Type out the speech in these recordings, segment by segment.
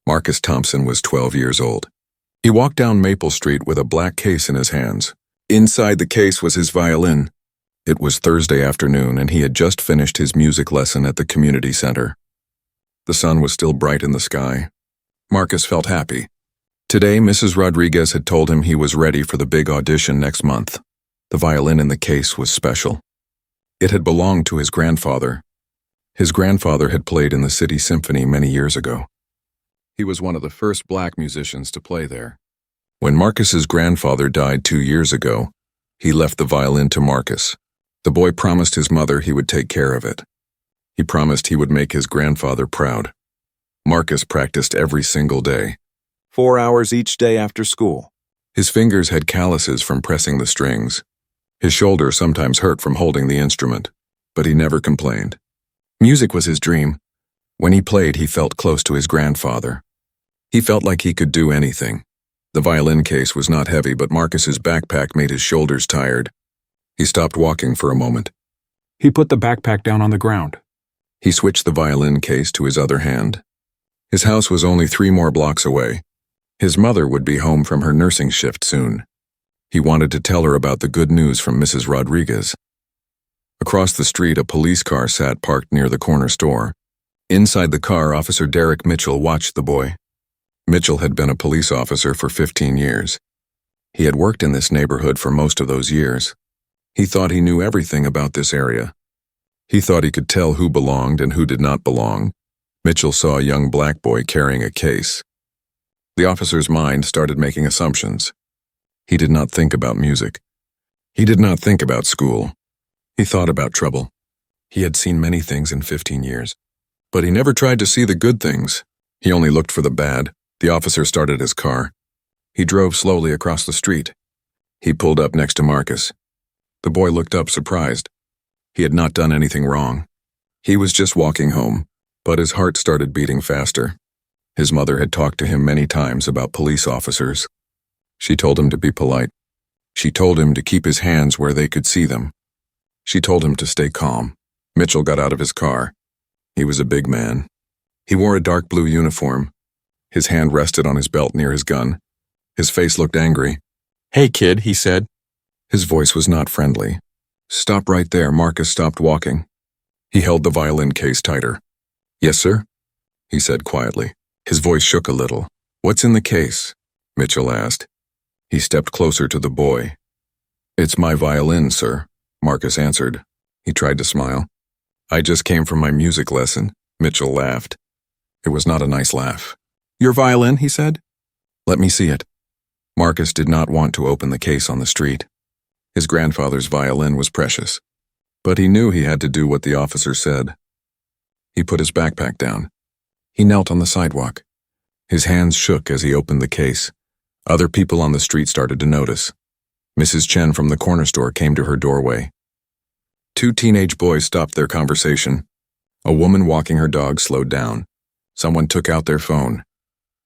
Marcus Thompson was 12 years old. He walked down Maple Street with a black case in his hands. Inside the case was his violin. It was Thursday afternoon, and he had just finished his music lesson at the community center. The sun was still bright in the sky. Marcus felt happy. Today, Mrs. Rodriguez had told him he was ready for the big audition next month. The violin in the case was special. It had belonged to his grandfather. His grandfather had played in the city symphony many years ago. He was one of the first black musicians to play there. When Marcus's grandfather died 2 years ago, he left the violin to Marcus. The boy promised his mother he would take care of it. He promised he would make his grandfather proud. Marcus practiced every single day. 4 hours each day after school. His fingers had calluses from pressing the strings. His shoulder sometimes hurt from holding the instrument, but he never complained. Music was his dream. When he played, he felt close to his grandfather. He felt like he could do anything. The violin case was not heavy, but Marcus's backpack made his shoulders tired. He stopped walking for a moment. He put the backpack down on the ground. He switched the violin case to his other hand. His house was only 3 more blocks away. His mother would be home from her nursing shift soon. He wanted to tell her about the good news from Mrs. Rodriguez. Across the street, a police car sat parked near the corner store. Inside the car, Officer Derek Mitchell watched the boy. Mitchell had been a police officer for 15 years. He had worked in this neighborhood for most of those years. He thought he knew everything about this area. He thought he could tell who belonged and who did not belong. Mitchell saw a young black boy carrying a case. The officer's mind started making assumptions. He did not think about music. He did not think about school. He thought about trouble. He had seen many things in 15 years. But he never tried to see the good things. He only looked for the bad. The officer started his car. He drove slowly across the street. He pulled up next to Marcus. The boy looked up surprised. He had not done anything wrong. He was just walking home, but his heart started beating faster. His mother had talked to him many times about police officers. She told him to be polite. She told him to keep his hands where they could see them. She told him to stay calm. Mitchell got out of his car. He was a big man. He wore a dark blue uniform. His hand rested on his belt near his gun. His face looked angry. "Hey, kid," he said. His voice was not friendly. "Stop right there." Marcus stopped walking. He held the violin case tighter. "Yes, sir?" he said quietly. His voice shook a little. "What's in the case?" Mitchell asked. He stepped closer to the boy. "It's my violin, sir," Marcus answered. He tried to smile. "I just came from my music lesson." Mitchell laughed. It was not a nice laugh. "Your violin," he said. "Let me see it." Marcus did not want to open the case on the street. His grandfather's violin was precious. But he knew he had to do what the officer said. He put his backpack down. He knelt on the sidewalk. His hands shook as he opened the case. Other people on the street started to notice. Mrs. Chen from the corner store came to her doorway. 2 teenage boys stopped their conversation. A woman walking her dog slowed down. Someone took out their phone.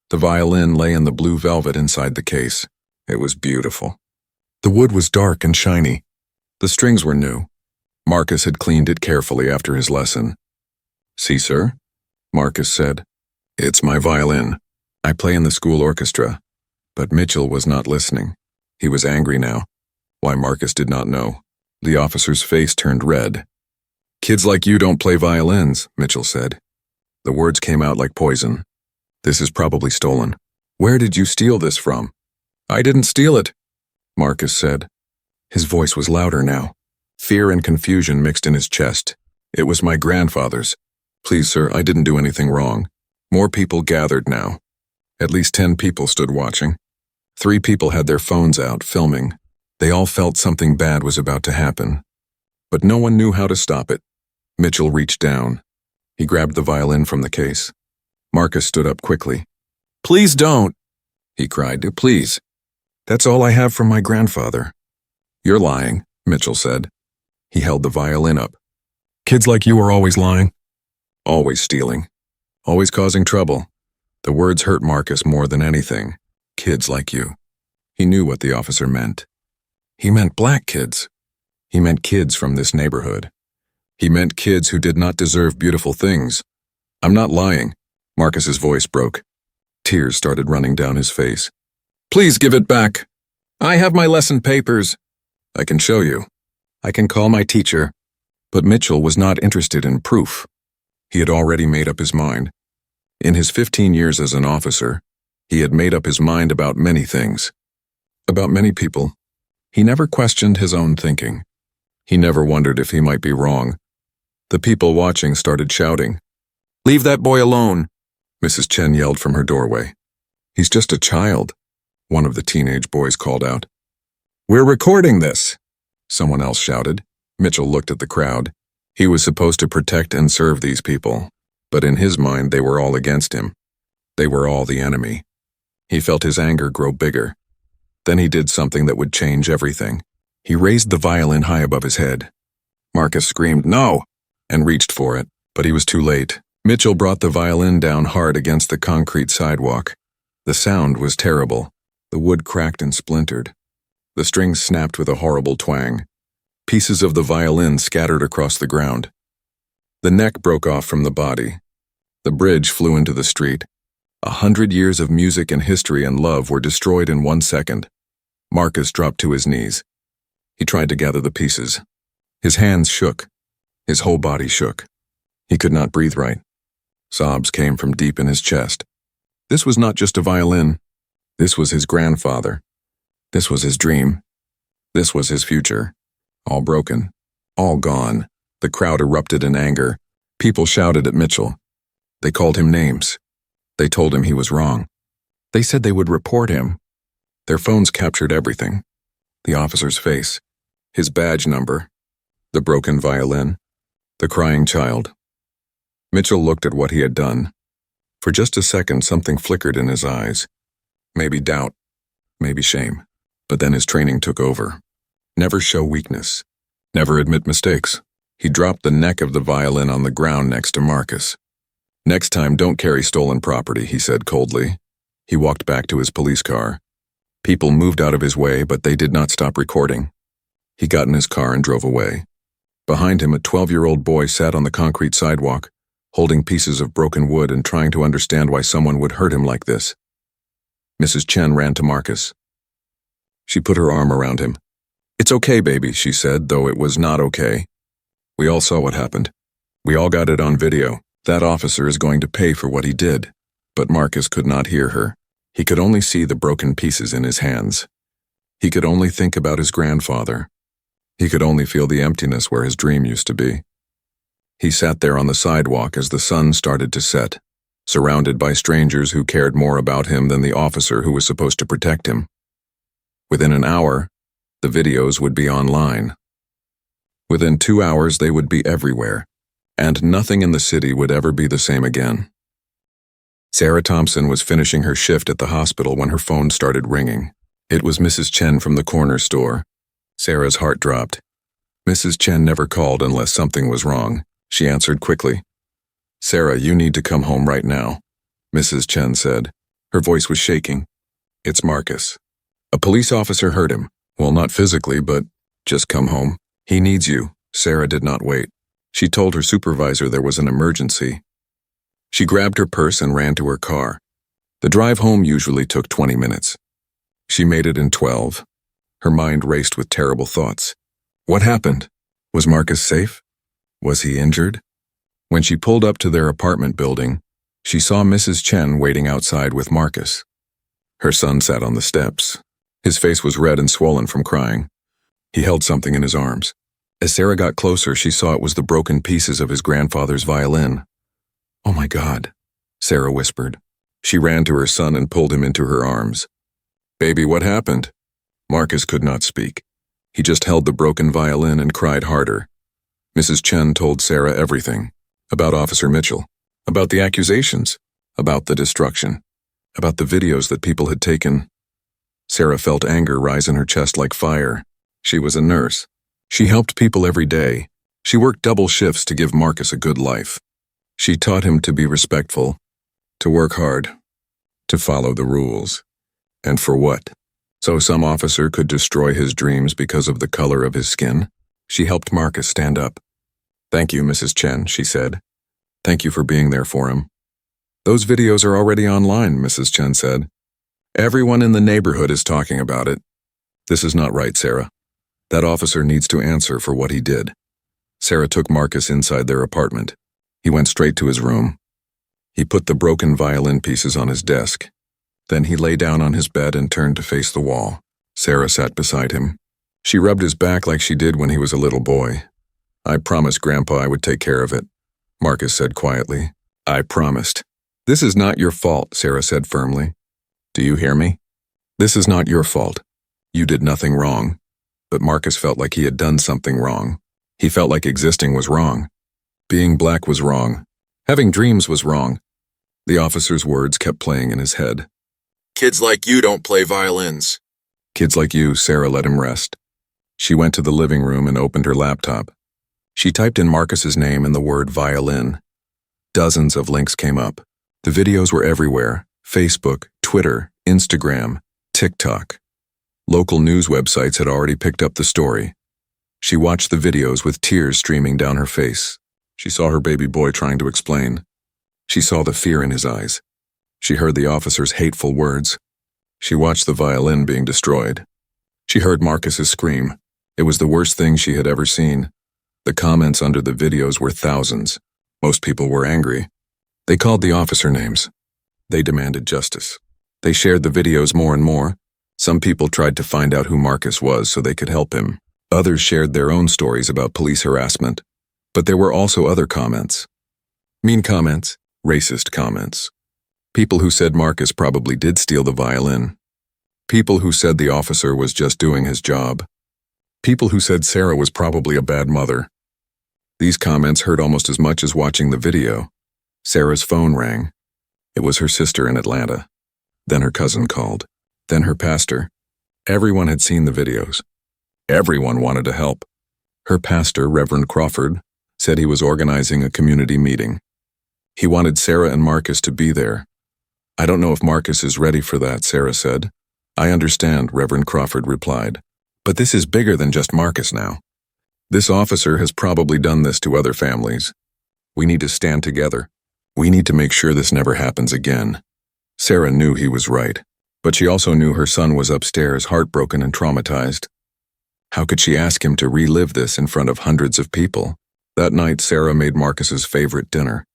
The violin lay in the blue velvet inside the case. It was beautiful. The wood was dark and shiny. The strings were new. Marcus had cleaned it carefully after his lesson. "See, sir?" Marcus said. "It's my violin. I play in the school orchestra." But Mitchell was not listening. He was angry now. Why, Marcus did not know. The officer's face turned red. "Kids like you don't play violins," Mitchell said. The words came out like poison. "This is probably stolen. Where did you steal this from?" "I didn't steal it," Marcus said. His voice was louder now. Fear and confusion mixed in his chest. "It was my grandfather's. Please, sir, I didn't do anything wrong." More people gathered now. At least 10 people stood watching. 3 people had their phones out, filming. They all felt something bad was about to happen. But no one knew how to stop it. Mitchell reached down. He grabbed the violin from the case. Marcus stood up quickly. "Please don't," he cried. "Please. That's all I have from my grandfather." "You're lying," Mitchell said. He held the violin up. "Kids like you are always lying. Always stealing. Always causing trouble." The words hurt Marcus more than anything. Kids like you. He knew what the officer meant. He meant black kids. He meant kids from this neighborhood. He meant kids who did not deserve beautiful things. "I'm not lying." Marcus's voice broke. Tears started running down his face. Please give it back. I have my lesson papers. I can show you. I can call my teacher. But Mitchell was not interested in proof. He had already made up his mind. In his 15 years as an officer, he had made up his mind about many things. About many people. He never questioned his own thinking. He never wondered if he might be wrong. The people watching started shouting. Leave that boy alone, Mrs. Chen yelled from her doorway. He's just a child, one of the teenage boys called out. We're recording this, someone else shouted. Mitchell looked at the crowd. He was supposed to protect and serve these people, but in his mind they were all against him. They were all the enemy. He felt his anger grow bigger. Then he did something that would change everything. He raised the violin high above his head. Marcus screamed, "No!" and reached for it, but he was too late. Mitchell brought the violin down hard against the concrete sidewalk. The sound was terrible. The wood cracked and splintered. The strings snapped with a horrible twang. Pieces of the violin scattered across the ground. The neck broke off from the body. The bridge flew into the street. 100 years of music and history and love were destroyed in 1 second. Marcus dropped to his knees. He tried to gather the pieces. His hands shook. His whole body shook. He could not breathe right. Sobs came from deep in his chest. This was not just a violin. This was his grandfather. This was his dream. This was his future. All broken. All gone. The crowd erupted in anger. People shouted at Mitchell. They called him names. They told him he was wrong. They said they would report him. Their phones captured everything. The officer's face. His badge number. The broken violin. The crying child. Mitchell looked at what he had done. For just a second, something flickered in his eyes. Maybe doubt. Maybe shame. But then his training took over. Never show weakness. Never admit mistakes. He dropped the neck of the violin on the ground next to Marcus. Next time, don't carry stolen property, he said coldly. He walked back to his police car. People moved out of his way, but they did not stop recording. He got in his car and drove away. Behind him, a 12-year-old boy sat on the concrete sidewalk, holding pieces of broken wood and trying to understand why someone would hurt him like this. Mrs. Chen ran to Marcus. She put her arm around him. It's okay, baby, she said, though it was not okay. We all saw what happened. We all got it on video. That officer is going to pay for what he did. But Marcus could not hear her. He could only see the broken pieces in his hands. He could only think about his grandfather. He could only feel the emptiness where his dream used to be. He sat there on the sidewalk as the sun started to set, surrounded by strangers who cared more about him than the officer who was supposed to protect him. Within an hour, the videos would be online. Within 2 hours, they would be everywhere, and nothing in the city would ever be the same again. Sarah Thompson was finishing her shift at the hospital when her phone started ringing. It was Mrs. Chen from the corner store. Sarah's heart dropped. Mrs. Chen never called unless something was wrong. She answered quickly. Sarah, you need to come home right now, Mrs. Chen said. Her voice was shaking. It's Marcus. A police officer hurt him. Well, not physically, but just come home. He needs you. Sarah did not wait. She told her supervisor there was an emergency. She grabbed her purse and ran to her car. The drive home usually took 20 minutes. She made it in 12. Her mind raced with terrible thoughts. What happened? Was Marcus safe? Was he injured? When she pulled up to their apartment building, she saw Mrs. Chen waiting outside with Marcus. Her son sat on the steps. His face was red and swollen from crying. He held something in his arms. As Sarah got closer, she saw it was the broken pieces of his grandfather's violin. Oh my God, Sarah whispered. She ran to her son and pulled him into her arms. Baby, what happened? Marcus could not speak. He just held the broken violin and cried harder. Mrs. Chen told Sarah everything. About Officer Mitchell. About the accusations. About the destruction. About the videos that people had taken. Sarah felt anger rise in her chest like fire. She was a nurse. She helped people every day. She worked double shifts to give Marcus a good life. She taught him to be respectful, to work hard, to follow the rules. And for what? So some officer could destroy his dreams because of the color of his skin? She helped Marcus stand up. Thank you, Mrs. Chen, she said. Thank you for being there for him. Those videos are already online, Mrs. Chen said. Everyone in the neighborhood is talking about it. This is not right, Sarah. That officer needs to answer for what he did. Sarah took Marcus inside their apartment. He went straight to his room. He put the broken violin pieces on his desk. Then he lay down on his bed and turned to face the wall. Sarah sat beside him. She rubbed his back like she did when he was a little boy. I promised Grandpa I would take care of it, Marcus said quietly. I promised. This is not your fault, Sarah said firmly. Do you hear me? This is not your fault. You did nothing wrong. But Marcus felt like he had done something wrong. He felt like existing was wrong. Being black was wrong. Having dreams was wrong. The officer's words kept playing in his head. Kids like you don't play violins. Kids like you, Sarah let him rest. She went to the living room and opened her laptop. She typed in Marcus's name and the word violin. Dozens of links came up. The videos were everywhere. Facebook, Twitter, Instagram, TikTok. Local news websites had already picked up the story. She watched the videos with tears streaming down her face. She saw her baby boy trying to explain. She saw the fear in his eyes. She heard the officer's hateful words. She watched the violin being destroyed. She heard Marcus's scream. It was the worst thing she had ever seen. The comments under the videos were thousands. Most people were angry. They called the officer names. They demanded justice. They shared the videos more and more. Some people tried to find out who Marcus was so they could help him. Others shared their own stories about police harassment. But there were also other comments. Mean comments, racist comments. People who said Marcus probably did steal the violin. People who said the officer was just doing his job. People who said Sarah was probably a bad mother. These comments hurt almost as much as watching the video. Sarah's phone rang. It was her sister in Atlanta. Then her cousin called. Then her pastor. Everyone had seen the videos. Everyone wanted to help. Her pastor, Reverend Crawford, said he was organizing a community meeting. He wanted Sarah and Marcus to be there. I don't know if Marcus is ready for that, Sarah said. I understand, Reverend Crawford replied. But this is bigger than just Marcus now. This officer has probably done this to other families. We need to stand together. We need to make sure this never happens again. Sarah knew he was right, but she also knew her son was upstairs, heartbroken and traumatized. How could she ask him to relive this in front of hundreds of people? That night, Sarah made Marcus's favorite dinner.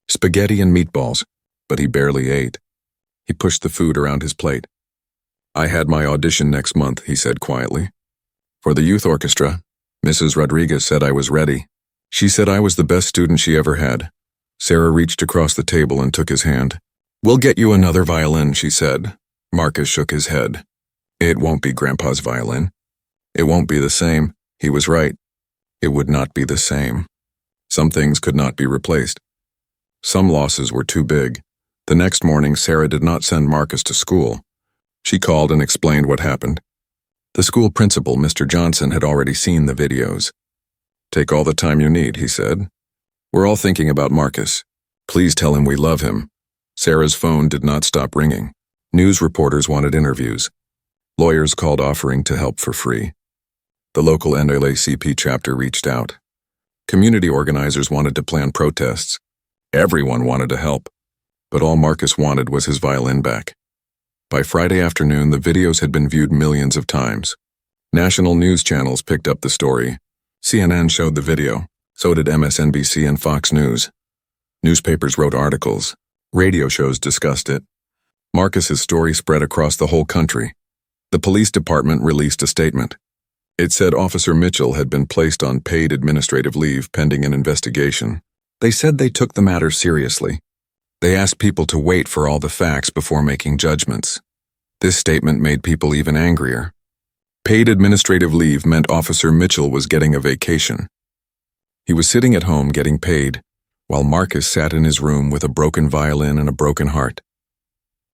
Spaghetti and meatballs, but he barely ate. He pushed the food around his plate. I had my audition next month, he said quietly. For the youth orchestra, Mrs. Rodriguez said I was ready. She said I was the best student she ever had. Sarah reached across the table and took his hand. We'll get you another violin, she said. Marcus shook his head. It won't be Grandpa's violin. It won't be the same. He was right. It would not be the same. Some things could not be replaced. Some losses were too big. The next morning, Sarah did not send Marcus to school. She called and explained what happened. The school principal, Mr. Johnson, had already seen the videos. Take all the time you need, he said. We're all thinking about Marcus. Please tell him we love him. Sarah's phone did not stop ringing. News reporters wanted interviews. Lawyers called offering to help for free. The local NAACP chapter reached out. Community organizers wanted to plan protests. Everyone wanted to help. But all Marcus wanted was his violin back. By Friday afternoon, the videos had been viewed millions of times. National news channels picked up the story. CNN showed the video. So did MSNBC and Fox News. Newspapers wrote articles. Radio shows discussed it. Marcus's story spread across the whole country. The police department released a statement. It said Officer Mitchell had been placed on paid administrative leave pending an investigation. They said they took the matter seriously. They asked people to wait for all the facts before making judgments. This statement made people even angrier. Paid administrative leave meant Officer Mitchell was getting a vacation. He was sitting at home getting paid, while Marcus sat in his room with a broken violin and a broken heart.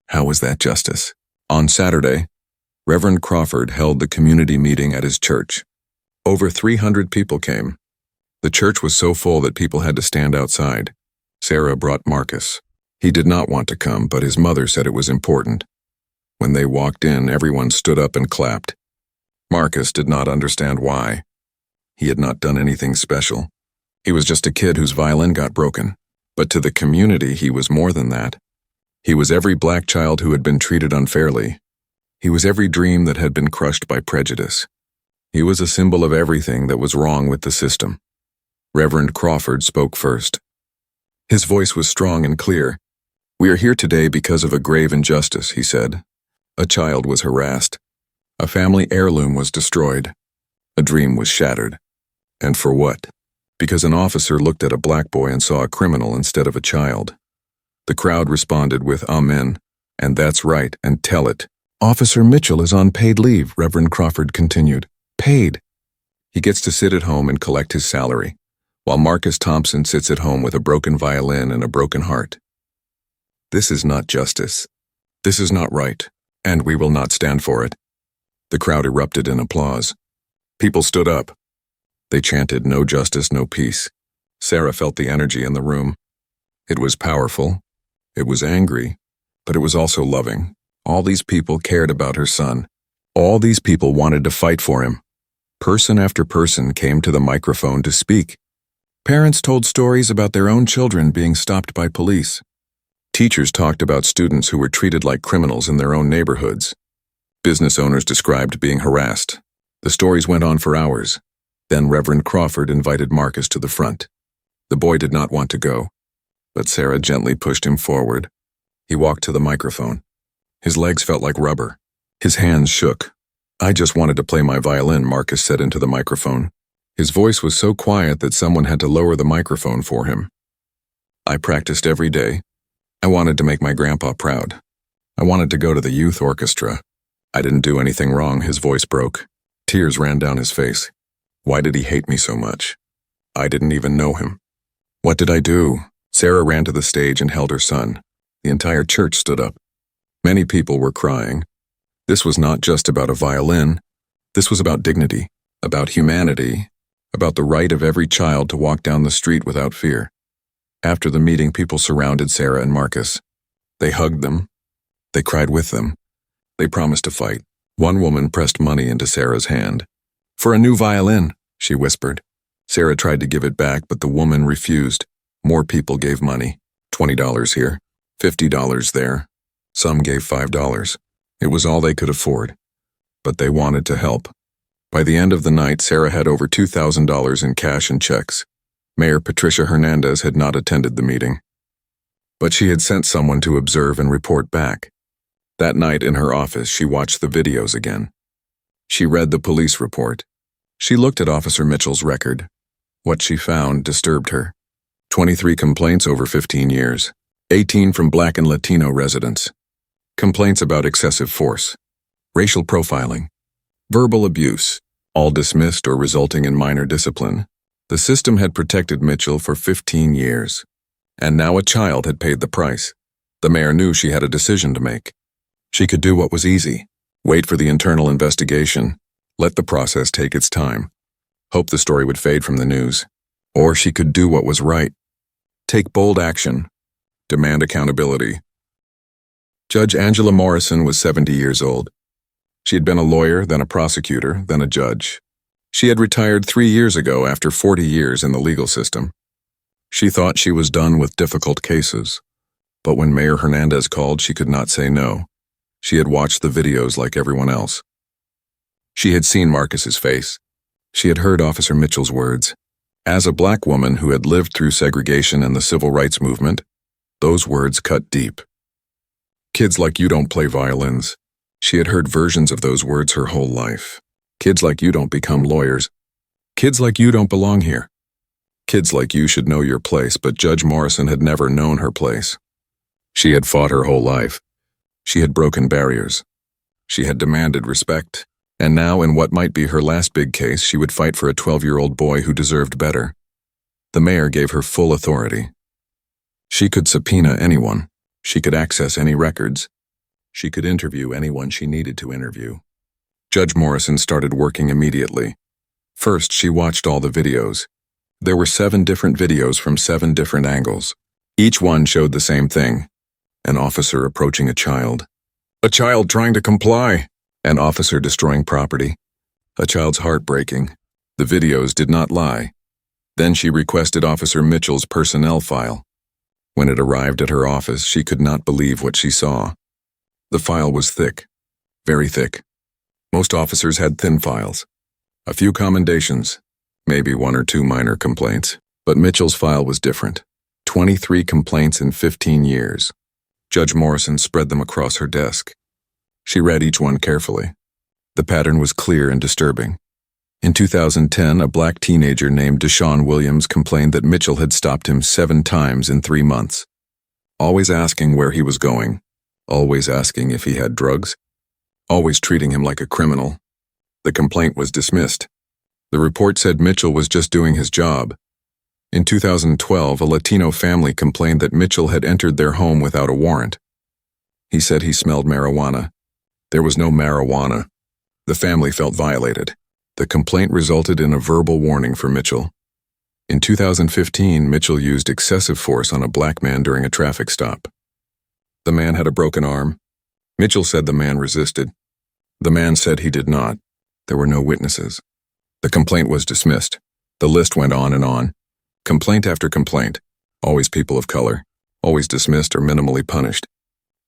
How was that justice? On Saturday, Reverend Crawford held the community meeting at his church. Over 300 people came. The church was so full that people had to stand outside. Sarah brought Marcus. He did not want to come, but his mother said it was important. When they walked in, everyone stood up and clapped. Marcus did not understand why. He had not done anything special. He was just a kid whose violin got broken. But to the community, he was more than that. He was every black child who had been treated unfairly. He was every dream that had been crushed by prejudice. He was a symbol of everything that was wrong with the system. Reverend Crawford spoke first. His voice was strong and clear. "We are here today because of a grave injustice," he said. A child was harassed. A family heirloom was destroyed. A dream was shattered. And for what? Because an officer looked at a black boy and saw a criminal instead of a child. The crowd responded with "Amen," and "That's right, and tell it." "Officer Mitchell is on paid leave," Reverend Crawford continued. "Paid. He gets to sit at home and collect his salary, while Marcus Thompson sits at home with a broken violin and a broken heart. This is not justice. This is not right, and we will not stand for it." The crowd erupted in applause. People stood up. They chanted, "No justice, no peace." Sarah felt the energy in the room. It was powerful. It was angry, but it was also loving. All these people cared about her son. All these people wanted to fight for him. Person after person came to the microphone to speak. Parents told stories about their own children being stopped by police. Teachers talked about students who were treated like criminals in their own neighborhoods. Business owners described being harassed. The stories went on for hours. Then Reverend Crawford invited Marcus to the front. The boy did not want to go, but Sarah gently pushed him forward. He walked to the microphone. His legs felt like rubber. His hands shook. "I just wanted to play my violin," Marcus said into the microphone. His voice was so quiet that someone had to lower the microphone for him. "I practiced every day. I wanted to make my grandpa proud. I wanted to go to the youth orchestra. I didn't do anything wrong." His voice broke. Tears ran down his face. Why did he hate me so much? I didn't even know him. What did I do? Sarah ran to the stage and held her son. The entire church stood up. Many people were crying. This was not just about a violin. This was about dignity, about humanity, about the right of every child to walk down the street without fear. After the meeting, people surrounded Sarah and Marcus. They hugged them. They cried with them. They promised to fight. One woman pressed money into Sarah's hand. "For a new violin," she whispered. Sarah tried to give it back, but the woman refused. More people gave money. $20 here, $50 there. Some gave $5. It was all they could afford. But they wanted to help. By the end of the night, Sarah had over $2,000 in cash and checks. Mayor Patricia Hernandez had not attended the meeting, but she had sent someone to observe and report back. That night in her office, she watched the videos again. She read the police report. She looked at Officer Mitchell's record. What she found disturbed her. 23 complaints over 15 years, 18 from Black and Latino residents. Complaints about excessive force, racial profiling, verbal abuse, all dismissed or resulting in minor discipline. The system had protected Mitchell for 15 years, and now a child had paid the price. The mayor knew she had a decision to make. She could do what was easy: wait for the internal investigation, let the process take its time, hope the story would fade from the news. Or she could do what was right: take bold action, demand accountability. Judge Angela Morrison was 70 years old. She had been a lawyer, then a prosecutor, then a judge. She had retired 3 years ago after 40 years in the legal system. She thought she was done with difficult cases, but when Mayor Hernandez called, she could not say no. She had watched the videos like everyone else. She had seen Marcus's face. She had heard Officer Mitchell's words. As a black woman who had lived through segregation and the civil rights movement, those words cut deep. "Kids like you don't play violins." She had heard versions of those words her whole life. "Kids like you don't become lawyers. Kids like you don't belong here. Kids like you should know your place," but Judge Morrison had never known her place. She had fought her whole life. She had broken barriers. She had demanded respect. And now, in what might be her last big case, she would fight for a 12-year-old boy who deserved better. The mayor gave her full authority. She could subpoena anyone. She could access any records. She could interview anyone she needed to interview. Judge Morrison started working immediately. First, she watched all the videos. There were 7 different videos from 7 different angles. Each one showed the same thing: an officer approaching a child trying to comply, an officer destroying property, a child's heart breaking. The videos did not lie. Then she requested Officer Mitchell's personnel file. When it arrived at her office, she could not believe what she saw. The file was thick, very thick. Most officers had thin files. A few commendations, maybe 1 or 2 minor complaints, but Mitchell's file was different. 23 complaints in 15 years. Judge Morrison spread them across her desk. She read each one carefully. The pattern was clear and disturbing. In 2010, a black teenager named Deshaun Williams complained that Mitchell had stopped him 7 times in 3 months. Always asking where he was going, always asking if he had drugs, always treating him like a criminal. The complaint was dismissed. The report said Mitchell was just doing his job. In 2012, a Latino family complained that Mitchell had entered their home without a warrant. He said he smelled marijuana. There was no marijuana. The family felt violated. The complaint resulted in a verbal warning for Mitchell. In 2015, Mitchell used excessive force on a black man during a traffic stop. The man had a broken arm. Mitchell said the man resisted. The man said he did not. There were no witnesses. The complaint was dismissed. The list went on and on. Complaint after complaint. Always people of color. Always dismissed or minimally punished.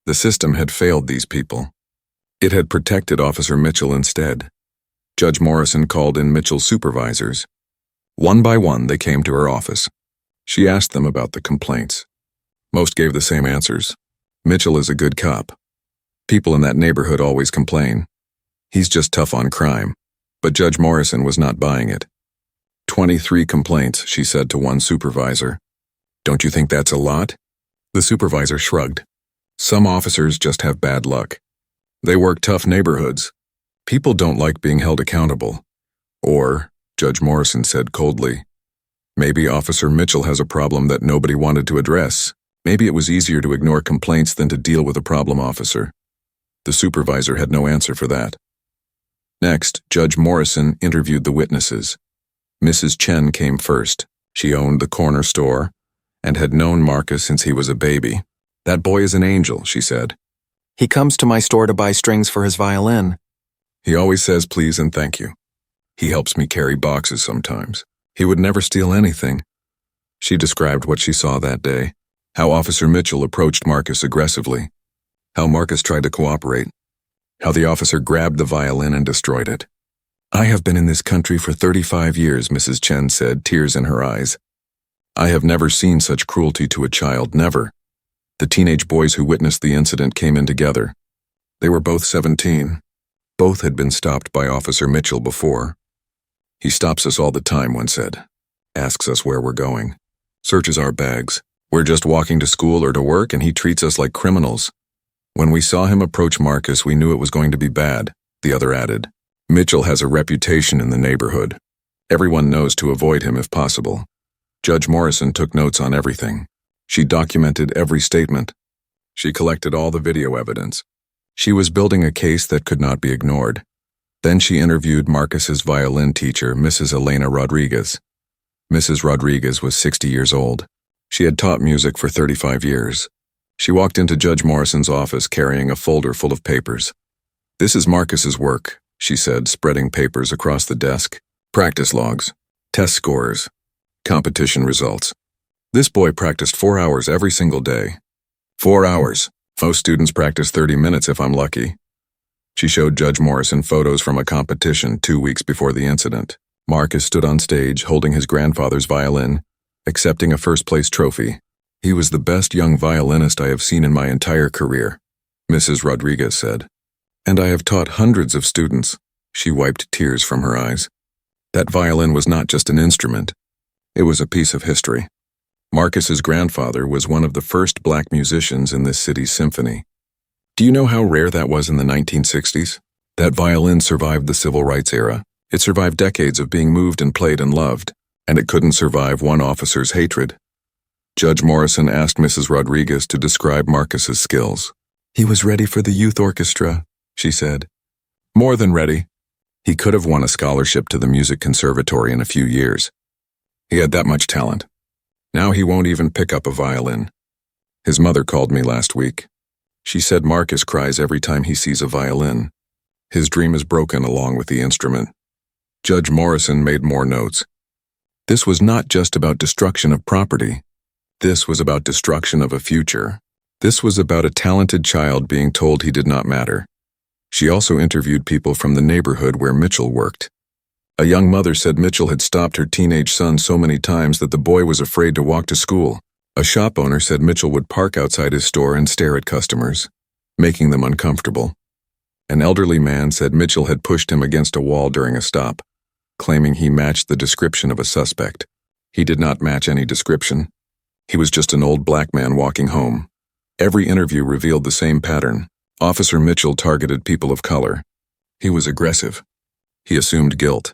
The system had failed these people. It had protected Officer Mitchell instead. Judge Morrison called in Mitchell's supervisors. One by one, they came to her office. She asked them about the complaints. Most gave the same answers. Mitchell is a good cop. People in that neighborhood always complain. He's just tough on crime. But Judge Morrison was not buying it. 23 complaints, she said to one supervisor. Don't you think that's a lot? The supervisor shrugged. Some officers just have bad luck. They work tough neighborhoods. People don't like being held accountable. Or, Judge Morrison said coldly, maybe Officer Mitchell has a problem that nobody wanted to address. Maybe it was easier to ignore complaints than to deal with a problem officer. The supervisor had no answer for that. Next, Judge Morrison interviewed the witnesses. Mrs. Chen came first. She owned the corner store and had known Marcus since he was a baby. That boy is an angel, she said. He comes to my store to buy strings for his violin. He always says please and thank you. He helps me carry boxes sometimes. He would never steal anything. She described what she saw that day, how Officer Mitchell approached Marcus aggressively, how Marcus tried to cooperate, how the officer grabbed the violin and destroyed it. I have been in this country for 35 years, Mrs. Chen said, tears in her eyes. I have never seen such cruelty to a child, never. The teenage boys who witnessed the incident came in together. They were both 17. Both had been stopped by Officer Mitchell before. He stops us all the time, one said. Asks us where we're going. Searches our bags. We're just walking to school or to work and he treats us like criminals. When we saw him approach Marcus, we knew it was going to be bad, the other added. Mitchell has a reputation in the neighborhood. Everyone knows to avoid him if possible. Judge Morrison took notes on everything. She documented every statement. She collected all the video evidence. She was building a case that could not be ignored. Then she interviewed Marcus's violin teacher, Mrs. Elena Rodriguez. Mrs. Rodriguez was 60 years old. She had taught music for 35 years. She walked into Judge Morrison's office carrying a folder full of papers. This is Marcus's work, she said, spreading papers across the desk. Practice logs, test scores, competition results. This boy practiced 4 hours every single day. 4 hours. Most students practice 30 minutes if I'm lucky. She showed Judge Morrison photos from a competition 2 weeks before the incident. Marcus stood on stage holding his grandfather's violin, accepting a first-place trophy. He was the best young violinist I have seen in my entire career, Mrs. Rodriguez said. And I have taught hundreds of students. She wiped tears from her eyes. That violin was not just an instrument. It was a piece of history. Marcus's grandfather was one of the first black musicians in this city's symphony. Do you know how rare that was in the 1960s? That violin survived the civil rights era. It survived decades of being moved and played and loved, and it couldn't survive one officer's hatred. Judge Morrison asked Mrs. Rodriguez to describe Marcus's skills. He was ready for the youth orchestra, she said. More than ready. He could have won a scholarship to the music conservatory in a few years. He had that much talent. Now he won't even pick up a violin. His mother called me last week. She said Marcus cries every time he sees a violin. His dream is broken along with the instrument. Judge Morrison made more notes. This was not just about destruction of property. This was about destruction of a future. This was about a talented child being told he did not matter. She also interviewed people from the neighborhood where Mitchell worked. A young mother said Mitchell had stopped her teenage son so many times that the boy was afraid to walk to school. A shop owner said Mitchell would park outside his store and stare at customers, making them uncomfortable. An elderly man said Mitchell had pushed him against a wall during a stop, claiming he matched the description of a suspect. He did not match any description. He was just an old black man walking home. Every interview revealed the same pattern. Officer Mitchell targeted people of color. He was aggressive. He assumed guilt.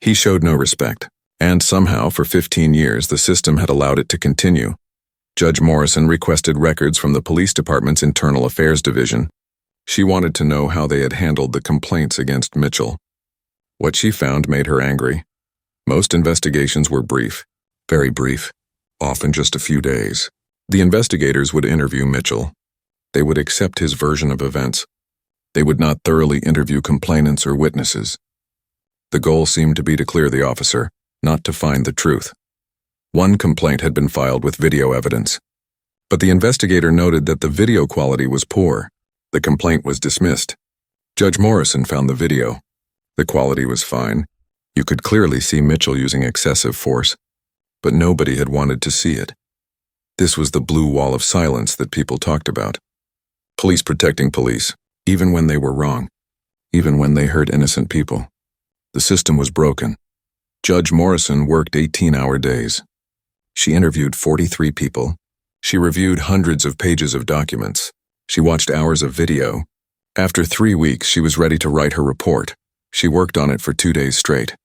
He showed no respect. And somehow, for 15 years, the system had allowed it to continue. Judge Morrison requested records from the police department's Internal Affairs Division. She wanted to know how they had handled the complaints against Mitchell. What she found made her angry. Most investigations were brief, very brief, often just a few days. The investigators would interview Mitchell. They would accept his version of events. They would not thoroughly interview complainants or witnesses. The goal seemed to be to clear the officer, not to find the truth. One complaint had been filed with video evidence, but the investigator noted that the video quality was poor. The complaint was dismissed. Judge Morrison found the video. The quality was fine. You could clearly see Mitchell using excessive force, but nobody had wanted to see it. This was the blue wall of silence that people talked about. Police protecting police, even when they were wrong, even when they hurt innocent people. The system was broken. Judge Morrison worked 18-hour days. She interviewed 43 people. She reviewed hundreds of pages of documents. She watched hours of video. After 3 weeks, she was ready to write her report. She worked on it for 2 days straight.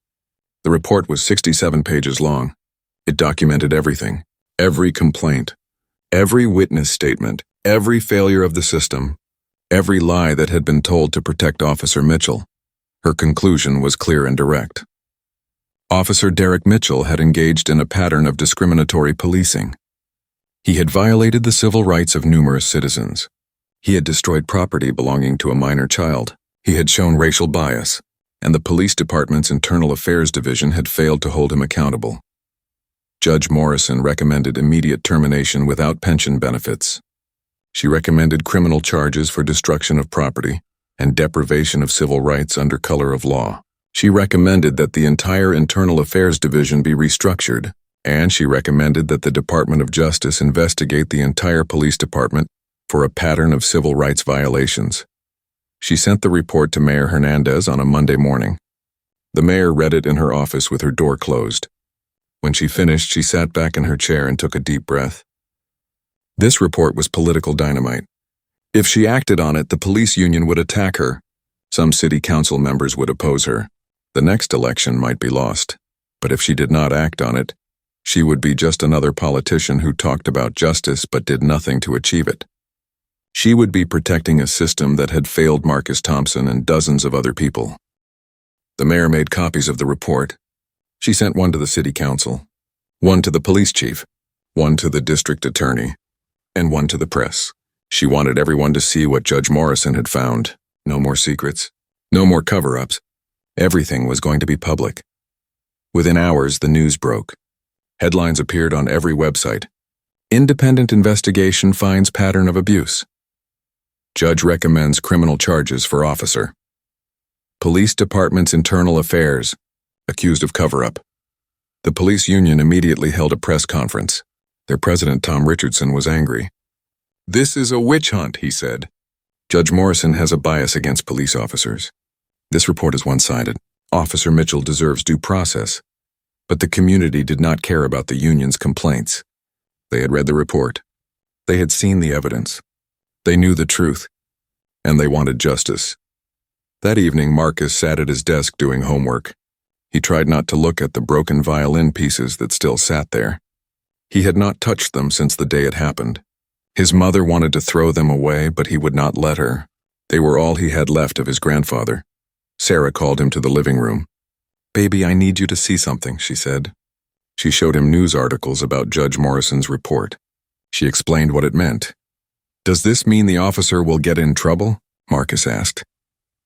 The report was 67 pages long. It documented everything, every complaint, every witness statement, every failure of the system, every lie that had been told to protect Officer Mitchell. Her conclusion was clear and direct. Officer Derek Mitchell had engaged in a pattern of discriminatory policing. He had violated the civil rights of numerous citizens. He had destroyed property belonging to a minor child. He had shown racial bias, and the police department's Internal Affairs Division had failed to hold him accountable. Judge Morrison recommended immediate termination without pension benefits. She recommended criminal charges for destruction of property and deprivation of civil rights under color of law. She recommended that the entire Internal Affairs Division be restructured, and she recommended that the Department of Justice investigate the entire police department for a pattern of civil rights violations. She sent the report to Mayor Hernandez on a Monday morning. The mayor read it in her office with her door closed. When she finished, she sat back in her chair and took a deep breath. This report was political dynamite. If she acted on it, the police union would attack her. Some city council members would oppose her. The next election might be lost. But if she did not act on it, she would be just another politician who talked about justice but did nothing to achieve it. She would be protecting a system that had failed Marcus Thompson and dozens of other people. The mayor made copies of the report. She sent one to the city council, one to the police chief, one to the district attorney, and one to the press. She wanted everyone to see what Judge Morrison had found. No more secrets, no more cover-ups. Everything was going to be public. Within hours, the news broke. Headlines appeared on every website. Independent investigation finds pattern of abuse. Judge recommends criminal charges for officer. Police Department's Internal Affairs, accused of cover-up. The police union immediately held a press conference. Their president, Tom Richardson, was angry. "This is a witch hunt," he said. Judge Morrison has a bias against police officers. This report is one-sided. Officer Mitchell deserves due process. But the community did not care about the union's complaints. They had read the report. They had seen the evidence. They knew the truth. And they wanted justice. That evening, Marcus sat at his desk doing homework. He tried not to look at the broken violin pieces that still sat there. He had not touched them since the day it happened. His mother wanted to throw them away, but he would not let her. They were all he had left of his grandfather. Sarah called him to the living room. "Baby, I need you to see something," she said. She showed him news articles about Judge Morrison's report. She explained what it meant. "Does this mean the officer will get in trouble?" Marcus asked.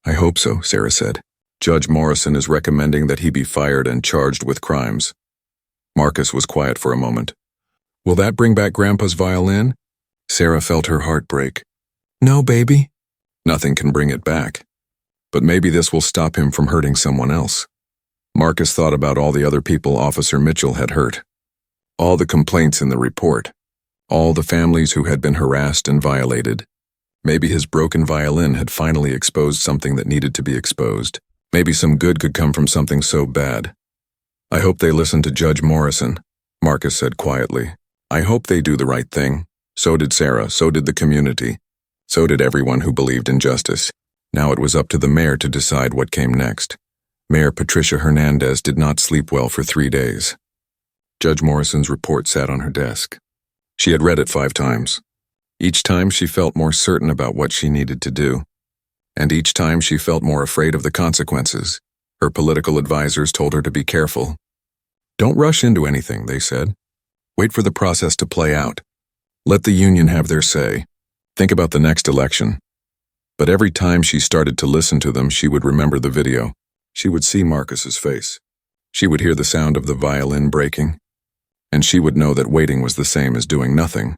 "I hope so," Sarah said. "Judge Morrison is recommending that he be fired and charged with crimes." Marcus was quiet for a moment. Will that bring back Grandpa's violin? Sarah felt her heart break. No, baby. Nothing can bring it back. But maybe this will stop him from hurting someone else. Marcus thought about all the other people Officer Mitchell had hurt. All the complaints in the report. All the families who had been harassed and violated. Maybe his broken violin had finally exposed something that needed to be exposed. Maybe some good could come from something so bad. I hope they listen to Judge Morrison, Marcus said quietly. I hope they do the right thing. So did Sarah, so did the community. So did everyone who believed in justice. Now it was up to the mayor to decide what came next. Mayor Patricia Hernandez did not sleep well for 3 days. Judge Morrison's report sat on her desk. She had read it 5 times. Each time she felt more certain about what she needed to do. And each time she felt more afraid of the consequences. Her political advisors told her to be careful. Don't rush into anything, they said. Wait for the process to play out. Let the union have their say. Think about the next election. But every time she started to listen to them, she would remember the video. She would see Marcus's face. She would hear the sound of the violin breaking. And she would know that waiting was the same as doing nothing.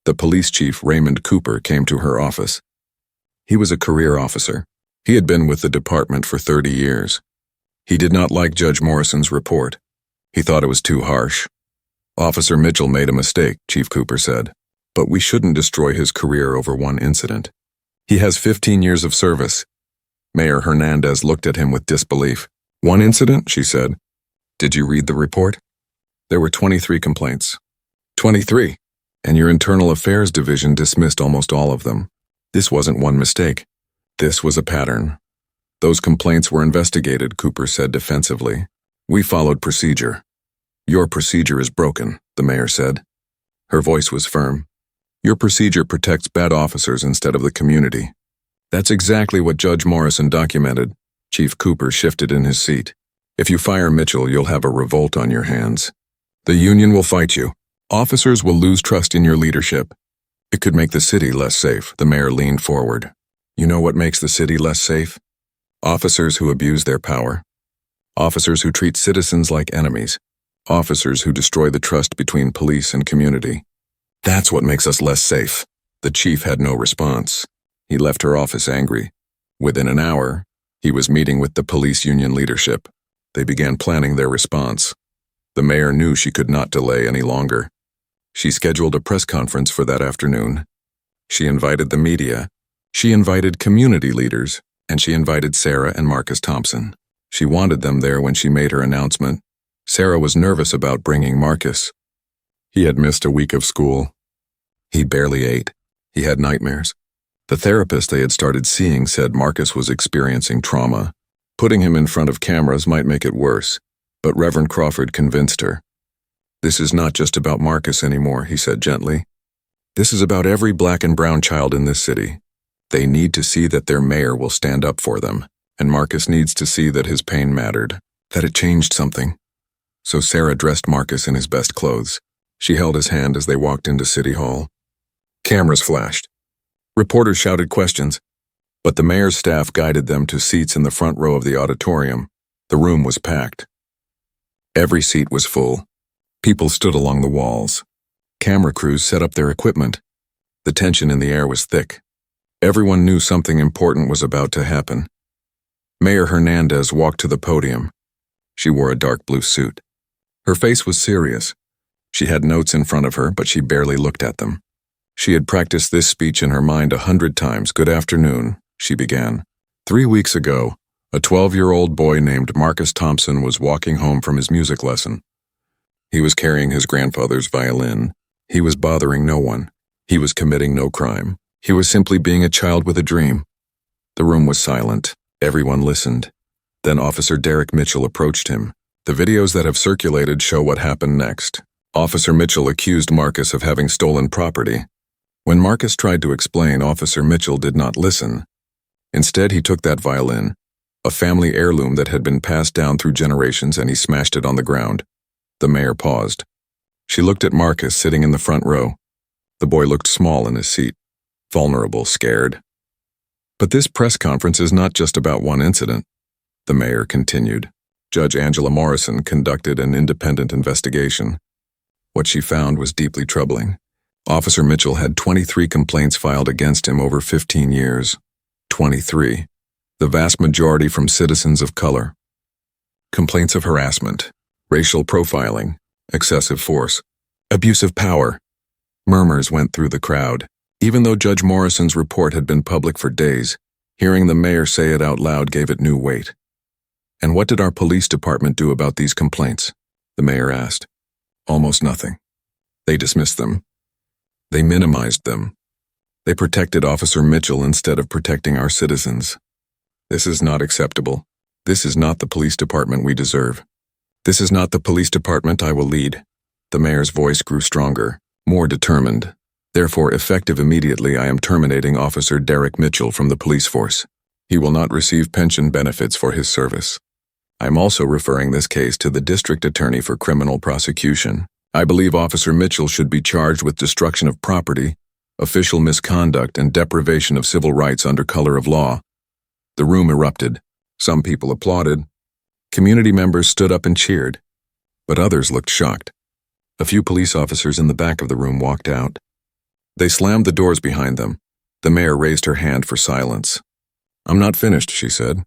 The police chief, Raymond Cooper, came to her office. He was a career officer. He had been with the department for 30 years. He did not like Judge Morrison's report. He thought it was too harsh. Officer Mitchell made a mistake, Chief Cooper said. But we shouldn't destroy his career over one incident. He has 15 years of service. Mayor Hernandez looked at him with disbelief. One incident, she said. Did you read the report? There were 23 complaints. 23. And your Internal Affairs Division dismissed almost all of them. This wasn't one mistake. This was a pattern. Those complaints were investigated, Cooper said defensively. We followed procedure. Your procedure is broken, the mayor said. Her voice was firm. Your procedure protects bad officers instead of the community. That's exactly what Judge Morrison documented. Chief Cooper shifted in his seat. If you fire Mitchell, you'll have a revolt on your hands. The union will fight you. Officers will lose trust in your leadership. It could make the city less safe, the mayor leaned forward. You know what makes the city less safe? Officers who abuse their power. Officers who treat citizens like enemies. Officers who destroy the trust between police and community. That's what makes us less safe. The chief had no response. He left her office angry. Within an hour, he was meeting with the police union leadership. They began planning their response. The mayor knew she could not delay any longer. She scheduled a press conference for that afternoon. She invited the media. She invited community leaders, and she invited Sarah and Marcus Thompson. She wanted them there when she made her announcement. Sarah was nervous about bringing Marcus. He had missed a week of school. He barely ate. He had nightmares. The therapist they had started seeing said Marcus was experiencing trauma. Putting him in front of cameras might make it worse, but Reverend Crawford convinced her. This is not just about Marcus anymore, he said gently. This is about every black and brown child in this city. They need to see that their mayor will stand up for them, and Marcus needs to see that his pain mattered, that it changed something. So Sarah dressed Marcus in his best clothes. She held his hand as they walked into City Hall. Cameras flashed. Reporters shouted questions, but the mayor's staff guided them to seats in the front row of the auditorium. The room was packed. Every seat was full. People stood along the walls. Camera crews set up their equipment. The tension in the air was thick. Everyone knew something important was about to happen. Mayor Hernandez walked to the podium. She wore a dark blue suit. Her face was serious. She had notes in front of her, but she barely looked at them. She had practiced this speech in her mind 100 times. Good afternoon, she began. 3 weeks ago, a 12-year-old boy named Marcus Thompson was walking home from his music lesson. He was carrying his grandfather's violin. He was bothering no one. He was committing no crime. He was simply being a child with a dream. The room was silent. Everyone listened. Then Officer Derek Mitchell approached him. The videos that have circulated show what happened next. Officer Mitchell accused Marcus of having stolen property. When Marcus tried to explain, Officer Mitchell did not listen. Instead, he took that violin, a family heirloom that had been passed down through generations, and he smashed it on the ground. The mayor paused. She looked at Marcus sitting in the front row. The boy looked small in his seat, vulnerable, scared. But this press conference is not just about one incident, the mayor continued. Judge Angela Morrison conducted an independent investigation. What she found was deeply troubling. Officer Mitchell had 23 complaints filed against him over 15 years. 23. The vast majority from citizens of color. Complaints of harassment, racial profiling, excessive force, abuse of power. Murmurs went through the crowd. Even though Judge Morrison's report had been public for days, hearing the mayor say it out loud gave it new weight. And what did our police department do about these complaints? The mayor asked. Almost nothing. They dismissed them. They minimized them. They protected Officer Mitchell instead of protecting our citizens. This is not acceptable. This is not the police department we deserve. This is not the police department I will lead. The mayor's voice grew stronger, more determined. Therefore, effective immediately, I am terminating Officer Derek Mitchell from the police force. He will not receive pension benefits for his service. I am also referring this case to the district attorney for criminal prosecution. I believe Officer Mitchell should be charged with destruction of property, official misconduct, and deprivation of civil rights under color of law. The room erupted. Some people applauded. Community members stood up and cheered. But others looked shocked. A few police officers in the back of the room walked out. They slammed the doors behind them. The mayor raised her hand for silence. I'm not finished, she said.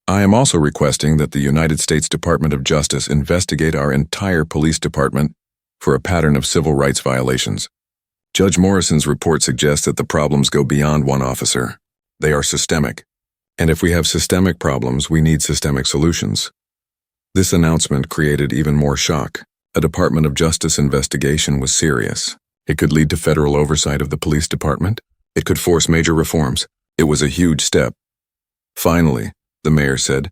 I am also requesting that the United States Department of Justice investigate our entire police department for a pattern of civil rights violations. Judge Morrison's report suggests that the problems go beyond one officer. They are systemic. And if we have systemic problems, we need systemic solutions. This announcement created even more shock. A Department of Justice investigation was serious. It could lead to federal oversight of the police department. It could force major reforms. It was a huge step. Finally, the mayor said,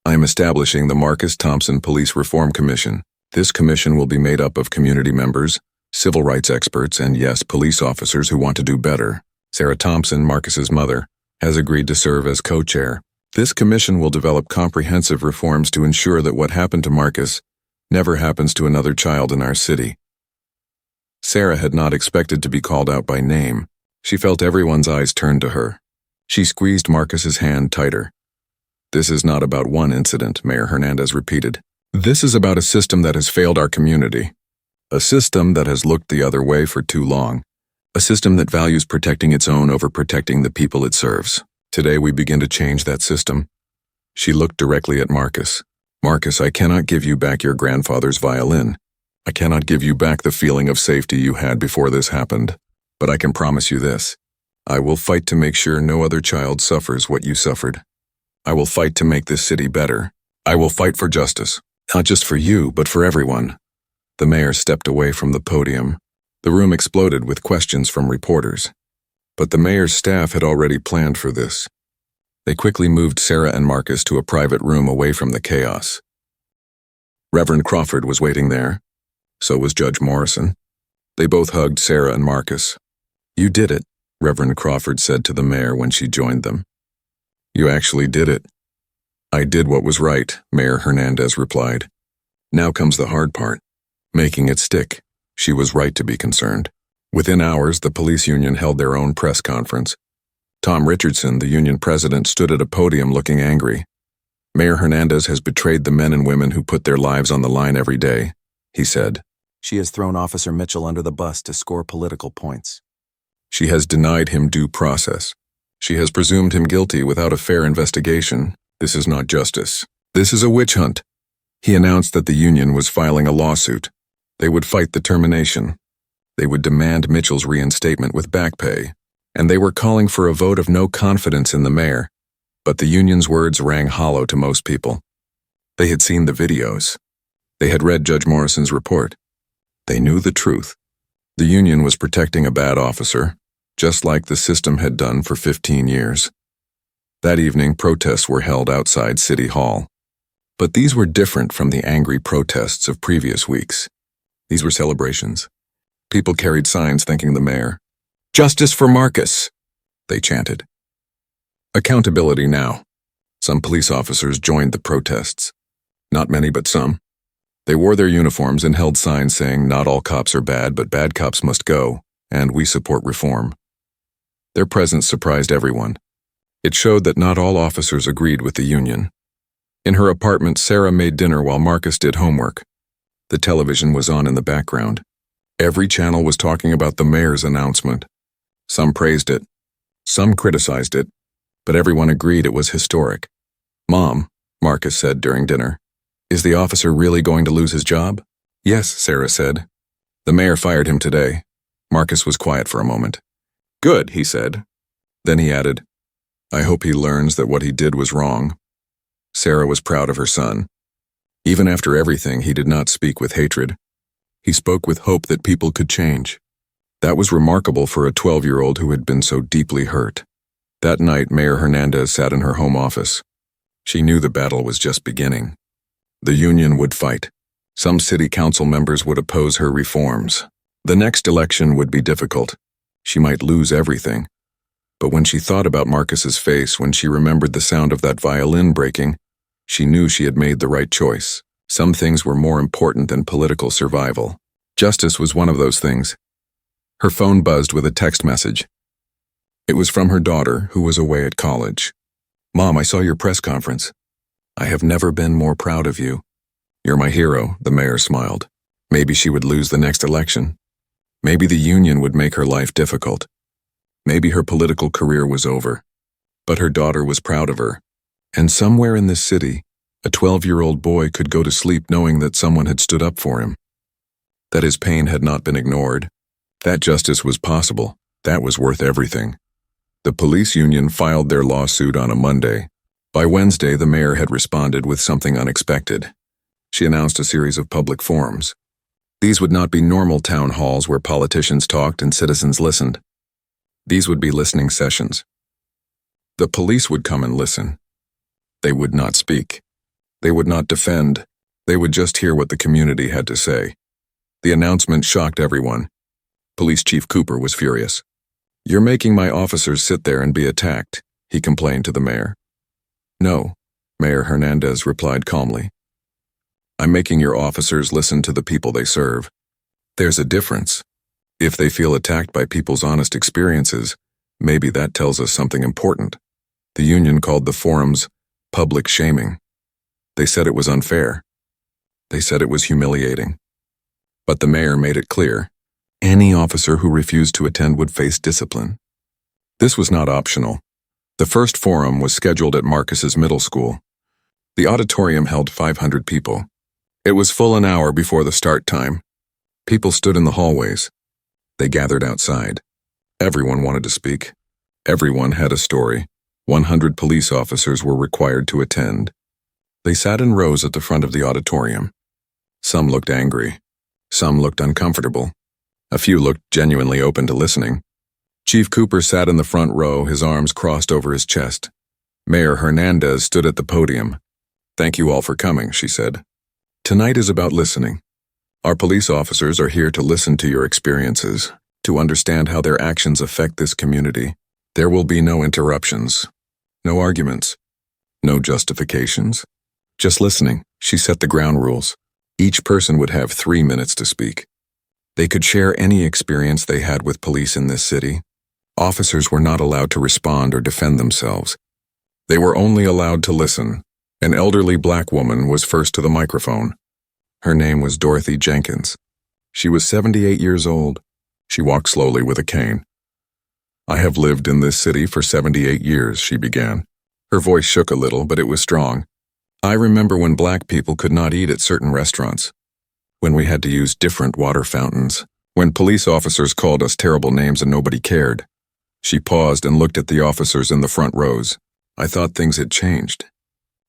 I am establishing the Marcus Thompson Police Reform Commission. This commission will be made up of community members, civil rights experts, and yes, police officers who want to do better. Sarah Thompson, Marcus's mother, has agreed to serve as co-chair. This commission will develop comprehensive reforms to ensure that what happened to Marcus never happens to another child in our city. Sarah had not expected to be called out by name. She felt everyone's eyes turned to her. She squeezed Marcus's hand tighter. This is not about one incident, Mayor Hernandez repeated. This is about a system that has failed our community. A system that has looked the other way for too long. A system that values protecting its own over protecting the people it serves. Today we begin to change that system. She looked directly at Marcus. Marcus, I cannot give you back your grandfather's violin. I cannot give you back the feeling of safety you had before this happened. But I can promise you this. I will fight to make sure no other child suffers what you suffered. I will fight to make this city better. I will fight for justice. Not just for you, but for everyone. The mayor stepped away from the podium. The room exploded with questions from reporters. But the mayor's staff had already planned for this. They quickly moved Sarah and Marcus to a private room away from the chaos. Reverend Crawford was waiting there. So was Judge Morrison. They both hugged Sarah and Marcus. You did it, Reverend Crawford said to the mayor when she joined them. You actually did it. I did what was right, Mayor Hernandez replied. Now comes the hard part. Making it stick. She was right to be concerned. Within hours, the police union held their own press conference. Tom Richardson, the union president, stood at a podium looking angry. Mayor Hernandez has betrayed the men and women who put their lives on the line every day, he said. She has thrown Officer Mitchell under the bus to score political points. She has denied him due process. She has presumed him guilty without a fair investigation. This is not justice. This is a witch hunt. He announced that the union was filing a lawsuit. They would fight the termination. They would demand Mitchell's reinstatement with back pay. And they were calling for a vote of no confidence in the mayor. But the union's words rang hollow to most people. They had seen the videos. They had read Judge Morrison's report. They knew the truth. The union was protecting a bad officer, just like the system had done for 15 years. That evening, protests were held outside City Hall. But these were different from the angry protests of previous weeks. These were celebrations. People carried signs thanking the mayor. Justice for Marcus, they chanted. Accountability now. Some police officers joined the protests. Not many, but some. They wore their uniforms and held signs saying, not all cops are bad, but bad cops must go, and we support reform. Their presence surprised everyone. It showed that not all officers agreed with the union. In her apartment, Sarah made dinner while Marcus did homework. The television was on in the background. Every channel was talking about the mayor's announcement. Some praised it, some criticized it, but everyone agreed it was historic. "Mom," Marcus said during dinner, "is the officer really going to lose his job?" "Yes," Sarah said. "The mayor fired him today." Marcus was quiet for a moment. "Good," he said. Then he added, "I hope he learns that what he did was wrong." Sarah was proud of her son. Even after everything, he did not speak with hatred. He spoke with hope that people could change. That was remarkable for a 12-year-old who had been so deeply hurt. That night, Mayor Hernandez sat in her home office. She knew the battle was just beginning. The union would fight. Some city council members would oppose her reforms. The next election would be difficult. She might lose everything. But when she thought about Marcus's face, when she remembered the sound of that violin breaking, she knew she had made the right choice. Some things were more important than political survival. Justice was one of those things. Her phone buzzed with a text message. It was from her daughter, who was away at college. "Mom, I saw your press conference. I have never been more proud of you. You're my hero," the mayor smiled. Maybe she would lose the next election. Maybe the union would make her life difficult. Maybe her political career was over. But her daughter was proud of her. And somewhere in this city, a 12-year-old boy could go to sleep knowing that someone had stood up for him. That his pain had not been ignored. That justice was possible. That was worth everything. The police union filed their lawsuit on a Monday. By Wednesday, the mayor had responded with something unexpected. She announced a series of public forums. These would not be normal town halls where politicians talked and citizens listened. These would be listening sessions. The police would come and listen. They would not speak. They would not defend. They would just hear what the community had to say. The announcement shocked everyone. Police Chief Cooper was furious. "You're making my officers sit there and be attacked," he complained to the mayor. "No," Mayor Hernandez replied calmly. "I'm making your officers listen to the people they serve. There's a difference. If they feel attacked by people's honest experiences, maybe that tells us something important." The union called the forums public shaming. They said it was unfair. They said it was humiliating. But the mayor made it clear. Any officer who refused to attend would face discipline. This was not optional. The first forum was scheduled at Marcus's middle school. The auditorium held 500 people. It was full an hour before the start time. People stood in the hallways. They gathered outside. Everyone wanted to speak. Everyone had a story. 100 police officers were required to attend. They sat in rows at the front of the auditorium. Some looked angry. Some looked uncomfortable. A few looked genuinely open to listening. Chief Cooper sat in the front row, his arms crossed over his chest. Mayor Hernandez stood at the podium. "Thank you all for coming," she said. "Tonight is about listening. Our police officers are here to listen to your experiences, to understand how their actions affect this community. There will be no interruptions, no arguments, no justifications. Just listening." She set the ground rules. Each person would have 3 minutes to speak. They could share any experience they had with police in this city. Officers were not allowed to respond or defend themselves. They were only allowed to listen. An elderly black woman was first to the microphone. Her name was Dorothy Jenkins. She was 78 years old. She walked slowly with a cane. "I have lived in this city for 78 years, she began. Her voice shook a little, but it was strong. "I remember when black people could not eat at certain restaurants, when we had to use different water fountains, when police officers called us terrible names and nobody cared." She paused and looked at the officers in the front rows. "I thought things had changed.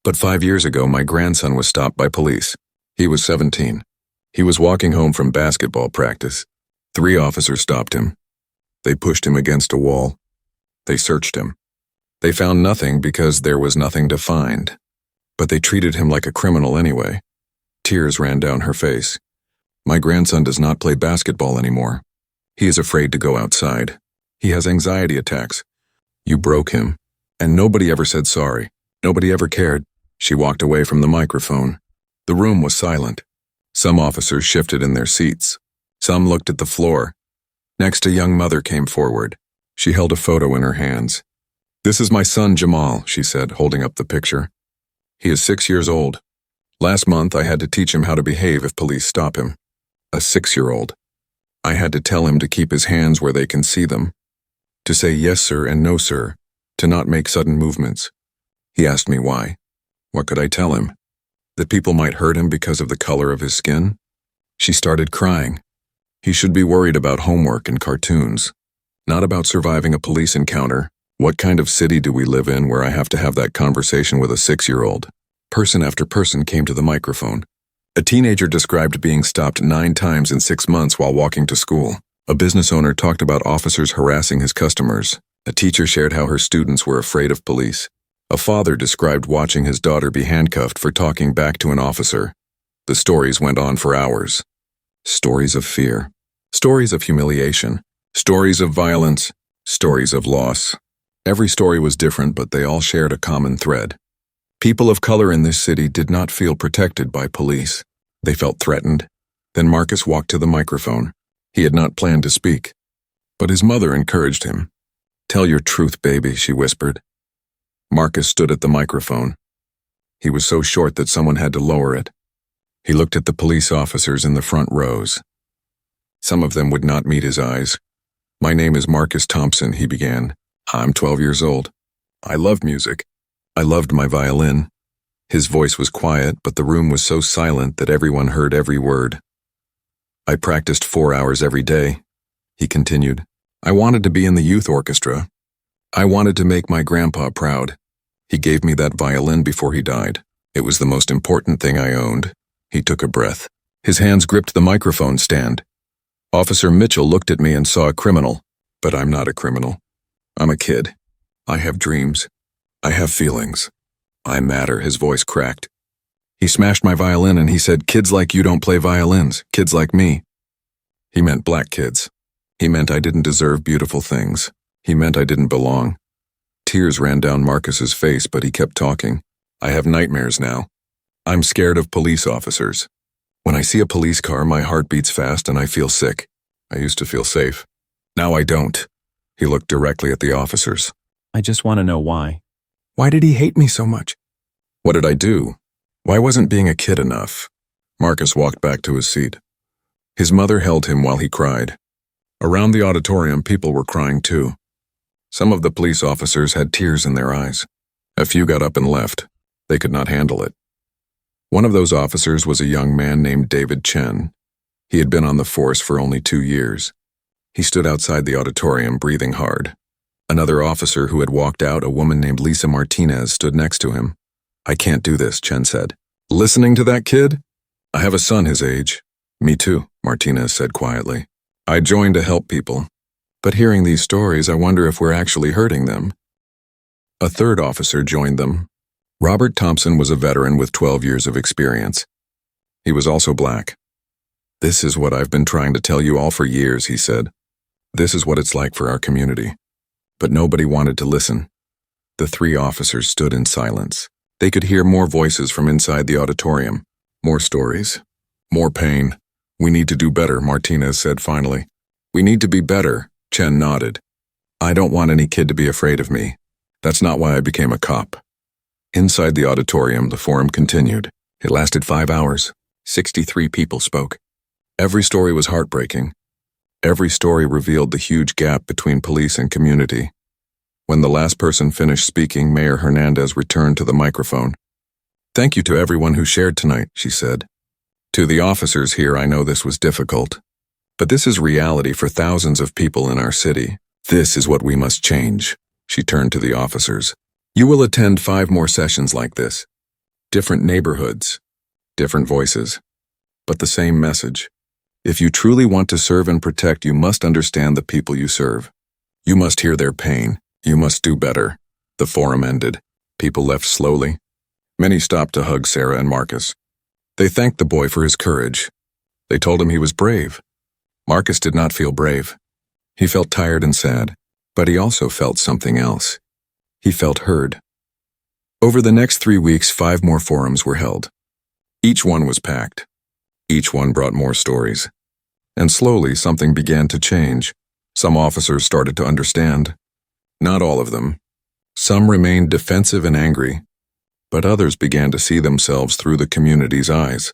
But 5 years ago, my grandson was stopped by police. He was 17. He was walking home from basketball practice. 3 officers stopped him. They pushed him against a wall. They searched him. They found nothing because there was nothing to find. But they treated him like a criminal anyway." Tears ran down her face. "My grandson does not play basketball anymore. He is afraid to go outside. He has anxiety attacks. You broke him. And nobody ever said sorry. Nobody ever cared." She walked away from the microphone. The room was silent. Some officers shifted in their seats. Some looked at the floor. Next, a young mother came forward. She held a photo in her hands. "This is my son, Jamal," she said, holding up the picture. "He is 6 years old. Last month, I had to teach him how to behave if police stop him. A 6-year-old. I had to tell him to keep his hands where they can see them, to say yes, sir, and no, sir, to not make sudden movements. He asked me why. What could I tell him? That people might hurt him because of the color of his skin? She started crying. He should be worried about homework and cartoons, not about surviving a police encounter. What kind of city do we live in where I have to have that conversation with a 6-year-old? Person after person came to the microphone. A teenager described being stopped 9 times in 6 months while walking to school. A business owner talked about officers harassing his customers. A teacher shared how her students were afraid of police. A father described watching his daughter be handcuffed for talking back to an officer. The stories went on for hours. Stories of fear. Stories of humiliation. Stories of violence. Stories of loss. Every story was different, but they all shared a common thread. People of color in this city did not feel protected by police. They felt threatened. Then Marcus walked to the microphone. He had not planned to speak, but his mother encouraged him. "Tell your truth, baby," she whispered. Marcus stood at the microphone. He was so short that someone had to lower it. He looked at the police officers in the front rows. Some of them would not meet his eyes. "My name is Marcus Thompson," he began. "I'm 12 years old. I love music. I loved my violin." His voice was quiet, but the room was so silent that everyone heard every word. "I practiced 4 hours every day," he continued. "I wanted to be in the youth orchestra. I wanted to make my grandpa proud. He gave me that violin before he died. It was the most important thing I owned." He took a breath. His hands gripped the microphone stand. "Officer Mitchell looked at me and saw a criminal, but I'm not a criminal. I'm a kid. I have dreams. I have feelings. I matter." His voice cracked. He smashed my violin and he said, "Kids like you don't play violins. Kids like me." He meant black kids. He meant I didn't deserve beautiful things. He meant I didn't belong. Tears ran down Marcus's face, but he kept talking. "I have nightmares now. I'm scared of police officers. When I see a police car, my heart beats fast and I feel sick. I used to feel safe. Now I don't." He looked directly at the officers. I just want to know why. "Why did he hate me so much? What did I do? Why wasn't being a kid enough?" Marcus walked back to his seat. His mother held him while he cried. Around the auditorium, people were crying too. Some of the police officers had tears in their eyes. A few got up and left. They could not handle it. One of those officers was a young man named David Chen. He had been on the force for only 2 years. He stood outside the auditorium, breathing hard. Another officer who had walked out, a woman named Lisa Martinez, stood next to him. "I can't do this," Chen said. "Listening to that kid? I have a son his age." "Me too," Martinez said quietly. "I joined to help people. But hearing these stories, I wonder if we're actually hurting them." A third officer joined them. Robert Thompson was a veteran with 12 years of experience. He was also black. "This is what I've been trying to tell you all for years," he said. "This is what it's like for our community." But nobody wanted to listen. The 3 officers stood in silence. They could hear more voices from inside the auditorium. More stories. More pain. "We need to do better," Martinez said finally. "We need to be better," Chen nodded. "I don't want any kid to be afraid of me. That's not why I became a cop." Inside the auditorium, the forum continued. It lasted 5 hours. 63 people spoke. Every story was heartbreaking. Every story revealed the huge gap between police and community. When the last person finished speaking, Mayor Hernandez returned to the microphone. "Thank you to everyone who shared tonight," she said. "To the officers here, I know this was difficult. But this is reality for thousands of people in our city. This is what we must change." She turned to the officers. "You will attend 5 more sessions like this. Different neighborhoods, different voices, but the same message. If you truly want to serve and protect, you must understand the people you serve. You must hear their pain. You must do better." The forum ended. People left slowly. Many stopped to hug Sarah and Marcus. They thanked the boy for his courage. They told him he was brave. Marcus did not feel brave. He felt tired and sad, but he also felt something else. He felt heard. Over the next 3 weeks, 5 more forums were held. Each one was packed. Each one brought more stories. And slowly, something began to change. Some officers started to understand. Not all of them. Some remained defensive and angry, but others began to see themselves through the community's eyes.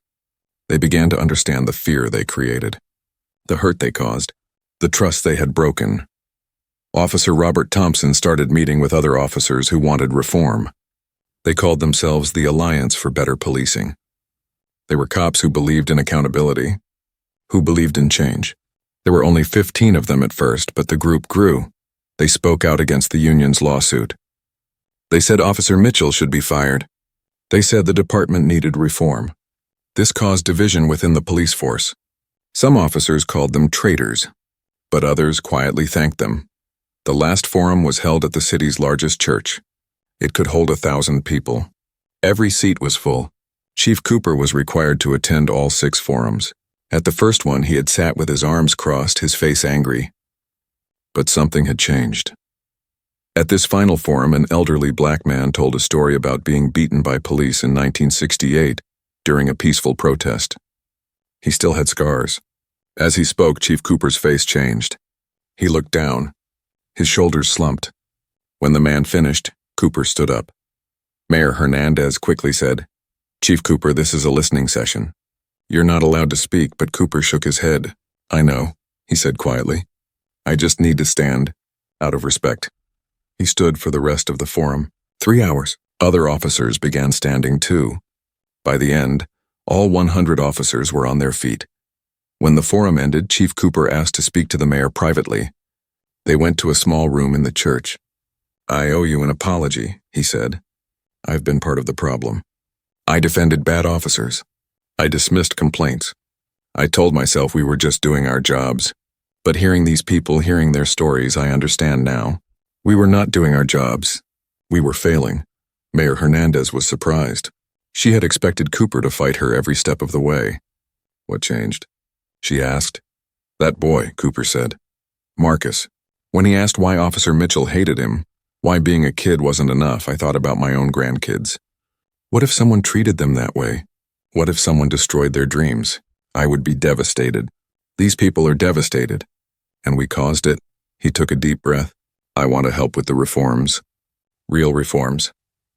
They began to understand the fear they created. the hurt they caused, the trust they had broken. Officer Robert Thompson started meeting with other officers who wanted reform. They called themselves the Alliance for Better Policing. They were cops who believed in accountability, who believed in change. There were only 15 of them at first, but the group grew. They spoke out against the union's lawsuit. They said Officer Mitchell should be fired. They said the department needed reform. This caused division within the police force. Some officers called them traitors, but others quietly thanked them. The last forum was held at the city's largest church. It could hold 1,000 people. Every seat was full. Chief Cooper was required to attend all 6 forums. At the first one, he had sat with his arms crossed, his face angry. But something had changed. At this final forum, an elderly black man told a story about being beaten by police in 1968 during a peaceful protest. He still had scars. As he spoke, Chief Cooper's face changed. He looked down. His shoulders slumped. When the man finished, Cooper stood up. Mayor Hernandez quickly said, "Chief Cooper, this is a listening session. You're not allowed to speak," but Cooper shook his head. "I know," he said quietly. "I just need to stand, out of respect." He stood for the rest of the forum. 3 hours. Other officers began standing too. By the end, all 100 officers were on their feet. When the forum ended, Chief Cooper asked to speak to the mayor privately. They went to a small room in the church. "I owe you an apology," he said. "I've been part of the problem. I defended bad officers. I dismissed complaints. I told myself we were just doing our jobs. But hearing these people, hearing their stories, I understand now. We were not doing our jobs. We were failing." Mayor Hernandez was surprised. She had expected Cooper to fight her every step of the way. "What changed?" she asked. "That boy," Cooper said. "Marcus. When he asked why Officer Mitchell hated him, why being a kid wasn't enough, I thought about my own grandkids. What if someone treated them that way? What if someone destroyed their dreams? I would be devastated. These people are devastated. And we caused it." He took a deep breath. "I want to help with the reforms. Real reforms.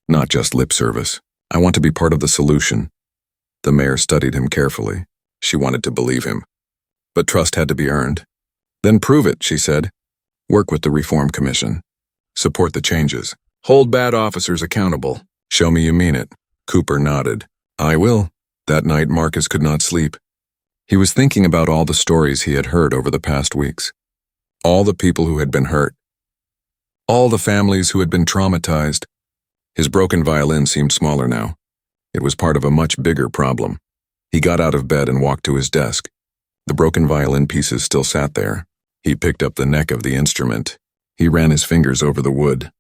Not just lip service. I want to be part of the solution." The mayor studied him carefully. She wanted to believe him. But trust had to be earned. "Then prove it," she said. "Work with the Reform Commission. Support the changes. Hold bad officers accountable. Show me you mean it." Cooper nodded. "I will." That night, Marcus could not sleep. He was thinking about all the stories he had heard over the past weeks. All the people who had been hurt. All the families who had been traumatized. His broken violin seemed smaller now. It was part of a much bigger problem. He got out of bed and walked to his desk. The broken violin pieces still sat there. He picked up the neck of the instrument. He ran his fingers over the wood.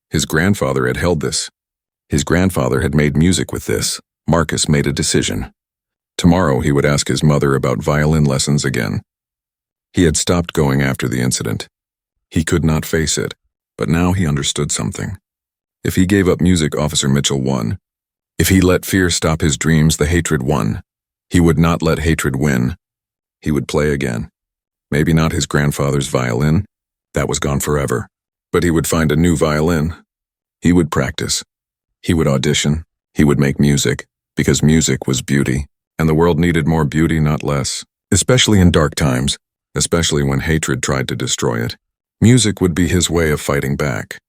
His grandfather had held this. His grandfather had made music with this. Marcus made a decision. Tomorrow he would ask his mother about violin lessons again. He had stopped going after the incident. He could not face it, but now he understood something. If he gave up music, Officer Mitchell won. If he let fear stop his dreams, the hatred won. He would not let hatred win. He would play again. Maybe not his grandfather's violin. That was gone forever. But he would find a new violin. He would practice. He would audition. He would make music, because music was beauty, and the world needed more beauty, not less, especially in dark times, especially when hatred tried to destroy it. Music would be his way of fighting back.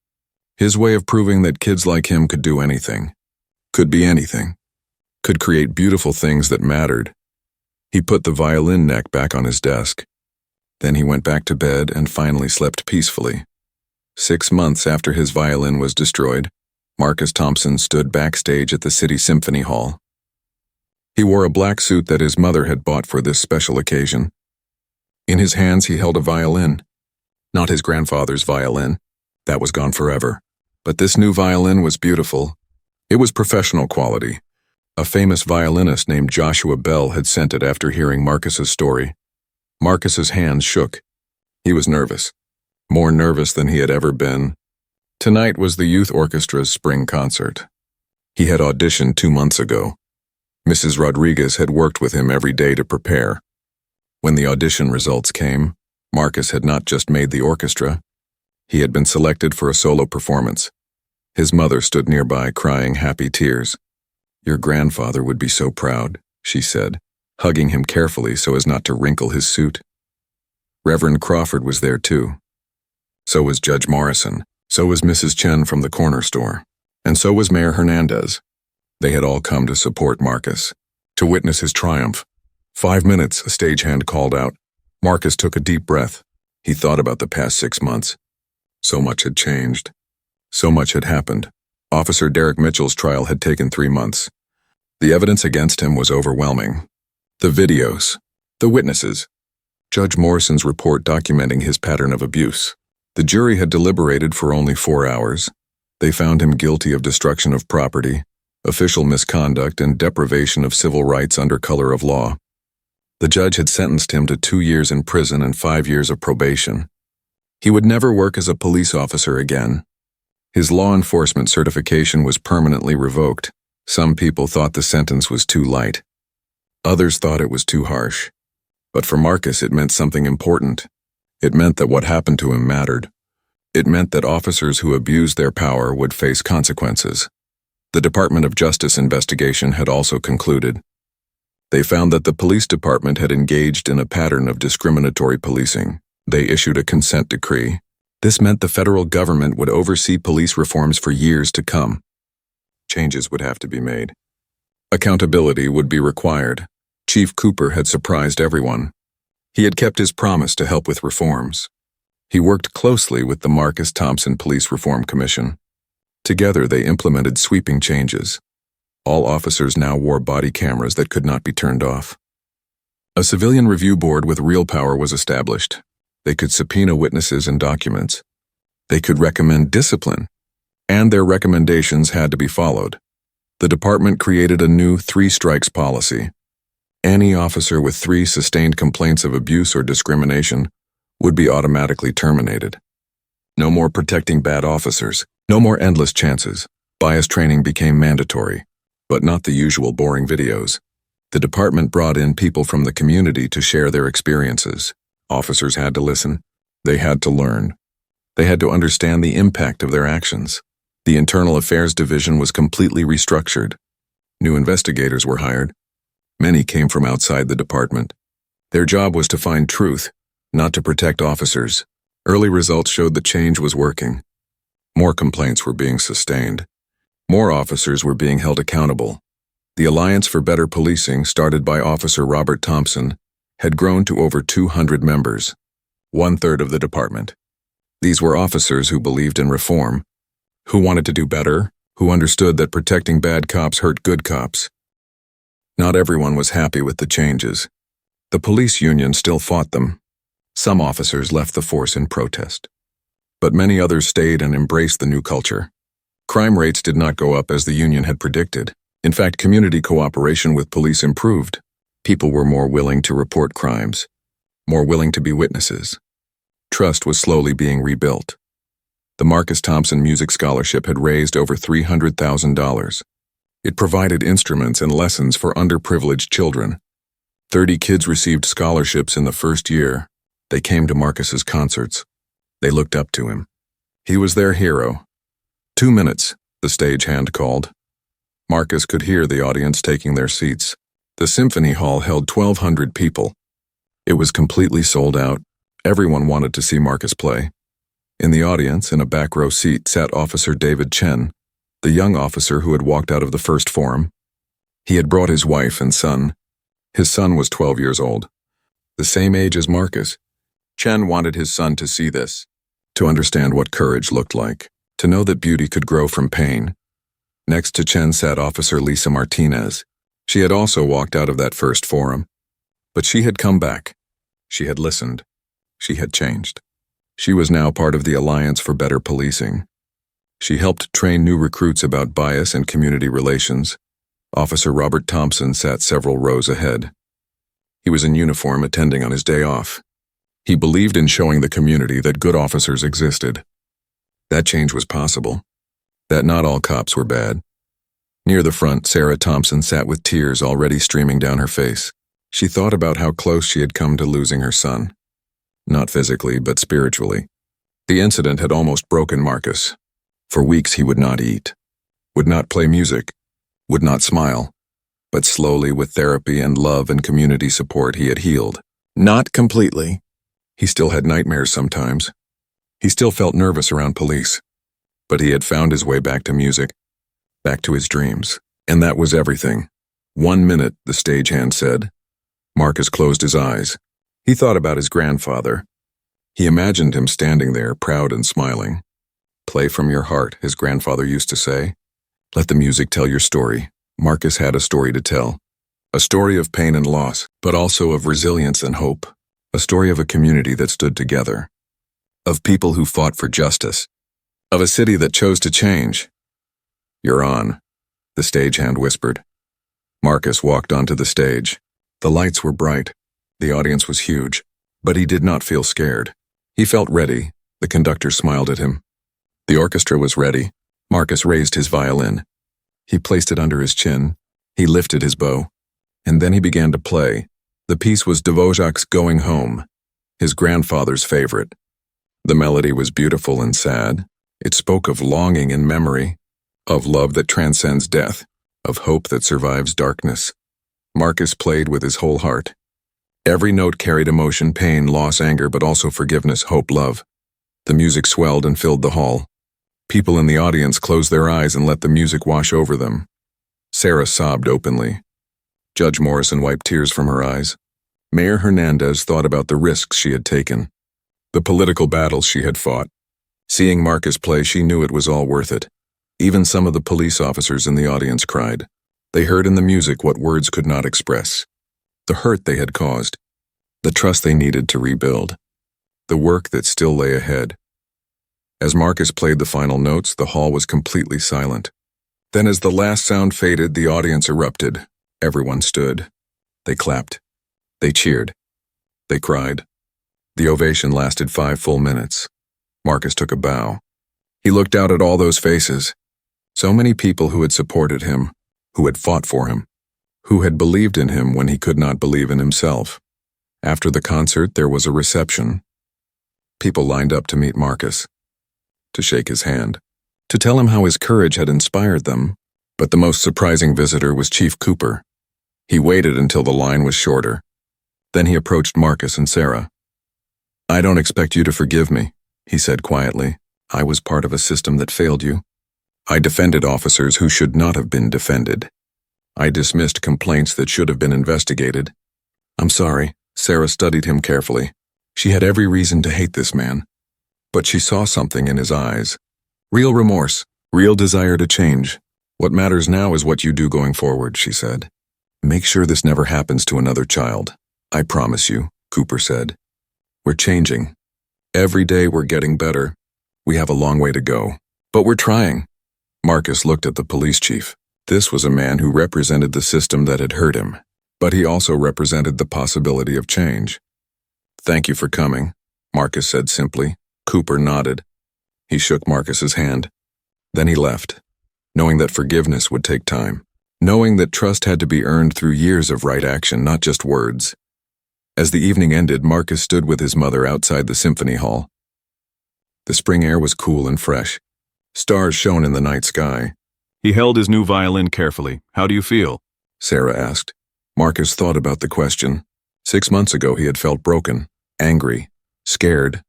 His way of proving that kids like him could do anything, could be anything, could create beautiful things that mattered. He put the violin neck back on his desk. Then he went back to bed and finally slept peacefully. 6 months after his violin was destroyed, Marcus Thompson stood backstage at the City Symphony Hall. He wore a black suit that his mother had bought for this special occasion. In his hands he held a violin. Not his grandfather's violin. That was gone forever. But this new violin was beautiful. It was professional quality. A famous violinist named Joshua Bell had sent it after hearing Marcus's story. Marcus's hands shook. He was nervous. More nervous than he had ever been. Tonight was the youth orchestra's spring concert. He had auditioned 2 months ago. Mrs. Rodriguez had worked with him every day to prepare. When the audition results came, Marcus had not just made the orchestra. He had been selected for a solo performance. His mother stood nearby crying happy tears. "Your grandfather would be so proud," she said, hugging him carefully so as not to wrinkle his suit. Reverend Crawford was there too. So was Judge Morrison. So was Mrs. Chen from the corner store. And so was Mayor Hernandez. They had all come to support Marcus, to witness his triumph. 5 minutes, a stagehand called out. Marcus took a deep breath. He thought about the past 6 months. So much had changed. So much had happened. Officer Derek Mitchell's trial had taken 3 months. The evidence against him was overwhelming. The videos, the witnesses, Judge Morrison's report documenting his pattern of abuse. The jury had deliberated for only 4 hours. They found him guilty of destruction of property, official misconduct, and deprivation of civil rights under color of law. The judge had sentenced him to 2 years in prison and 5 years of probation. He would never work as a police officer again. His law enforcement certification was permanently revoked. Some people thought the sentence was too light. Others thought it was too harsh. But for Marcus, it meant something important. It meant that what happened to him mattered. It meant that officers who abused their power would face consequences. The Department of Justice investigation had also concluded. They found that the police department had engaged in a pattern of discriminatory policing. They issued a consent decree. This meant the federal government would oversee police reforms for years to come. Changes would have to be made. Accountability would be required. Chief Cooper had surprised everyone. He had kept his promise to help with reforms. He worked closely with the Marcus Thompson Police Reform Commission. Together they implemented sweeping changes. All officers now wore body cameras that could not be turned off. A civilian review board with real power was established. They could subpoena witnesses and documents. They could recommend discipline, and their recommendations had to be followed. The department created a new 3 strikes policy. Any officer with 3 sustained complaints of abuse or discrimination would be automatically terminated. No more protecting bad officers. No more endless chances. Bias training became mandatory, but not the usual boring videos. The department brought in people from the community to share their experiences. Officers had to listen. They had to learn. They had to understand the impact of their actions. The Internal Affairs Division was completely restructured. New investigators were hired. Many came from outside the department. Their job was to find truth, not to protect officers. Early results showed the change was working. More complaints were being sustained. More officers were being held accountable. The Alliance for Better Policing, started by Officer Robert Thompson, had grown to over 200 members, 1/3 of the department. These were officers who believed in reform, who wanted to do better, who understood that protecting bad cops hurt good cops. Not everyone was happy with the changes. The police union still fought them. Some officers left the force in protest. But many others stayed and embraced the new culture. Crime rates did not go up as the union had predicted. In fact, community cooperation with police improved. People were more willing to report crimes, more willing to be witnesses. Trust was slowly being rebuilt. The Marcus Thompson Music Scholarship had raised over $300,000. It provided instruments and lessons for underprivileged children. 30 kids received scholarships in the first year. They came to Marcus's concerts. They looked up to him. He was their hero. 2 minutes, the stagehand called. Marcus could hear the audience taking their seats. The symphony hall held 1,200 people. It was completely sold out. Everyone wanted to see Marcus play. In the audience, in a back row seat, sat Officer David Chen, the young officer who had walked out of the first forum. He had brought his wife and son. His son was 12 years old, the same age as Marcus. Chen wanted his son to see this, to understand what courage looked like, to know that beauty could grow from pain. Next to Chen sat Officer Lisa Martinez. She had also walked out of that first forum, but she had come back. She had listened. She had changed. She was now part of the Alliance for Better Policing. She helped train new recruits about bias and community relations. Officer Robert Thompson sat several rows ahead. He was in uniform, attending on his day off. He believed in showing the community that good officers existed. That change was possible. That not all cops were bad. Near the front, Sarah Thompson sat with tears already streaming down her face. She thought about how close she had come to losing her son. Not physically, but spiritually. The incident had almost broken Marcus. For weeks he would not eat, would not play music, would not smile. But slowly, with therapy and love and community support, he had healed. Not completely, He still had nightmares sometimes. He still felt nervous around police. But he had found his way back to music, back to his dreams. And that was everything. 1 minute, the stagehand said. Marcus closed his eyes. He thought about his grandfather. He imagined him standing there, proud and smiling. Play from your heart, his grandfather used to say. Let the music tell your story. Marcus had a story to tell. A story of pain and loss, but also of resilience and hope. A story of a community that stood together. Of people who fought for justice. Of a city that chose to change. You're on, the stagehand whispered. Marcus walked onto the stage. The lights were bright. The audience was huge. But he did not feel scared. He felt ready. The conductor smiled at him. The orchestra was ready. Marcus raised his violin. He placed it under his chin. He lifted his bow. And then he began to play. The piece was Dvořák's Going Home, his grandfather's favorite. The melody was beautiful and sad. It spoke of longing and memory, of love that transcends death, of hope that survives darkness. Marcus played with his whole heart. Every note carried emotion, pain, loss, anger, but also forgiveness, hope, love. The music swelled and filled the hall. People in the audience closed their eyes and let the music wash over them. Sarah sobbed openly. Judge Morrison wiped tears from her eyes. Mayor Hernandez thought about the risks she had taken, the political battles she had fought. Seeing Marcus play, she knew it was all worth it. Even some of the police officers in the audience cried. They heard in the music what words could not express. The hurt they had caused, the trust they needed to rebuild, the work that still lay ahead. As Marcus played the final notes, the hall was completely silent. Then as the last sound faded, the audience erupted. Everyone stood. They clapped. They cheered. They cried. The ovation lasted 5 full minutes. Marcus took a bow. He looked out at all those faces. So many people who had supported him, who had fought for him, who had believed in him when he could not believe in himself. After the concert, there was a reception. People lined up to meet Marcus, to shake his hand, to tell him how his courage had inspired them. But the most surprising visitor was Chief Cooper. He waited until the line was shorter. Then he approached Marcus and Sarah. I don't expect you to forgive me, he said quietly. I was part of a system that failed you. I defended officers who should not have been defended. I dismissed complaints that should have been investigated. I'm sorry. Sarah studied him carefully. She had every reason to hate this man. But she saw something in his eyes. Real remorse, real desire to change. What matters now is what you do going forward, she said. Make sure this never happens to another child. I promise you, Cooper said. We're changing. Every day we're getting better. We have a long way to go. But we're trying. Marcus looked at the police chief. This was a man who represented the system that had hurt him. But he also represented the possibility of change. Thank you for coming, Marcus said simply. Cooper nodded. He shook Marcus's hand. Then he left, knowing that forgiveness would take time, knowing that trust had to be earned through years of right action, not just words. As the evening ended, Marcus stood with his mother outside the symphony hall. The spring air was cool and fresh. Stars shone in the night sky. He held his new violin carefully. How do you feel? Sarah asked. Marcus thought about the question. 6 months ago he had felt broken, angry, scared.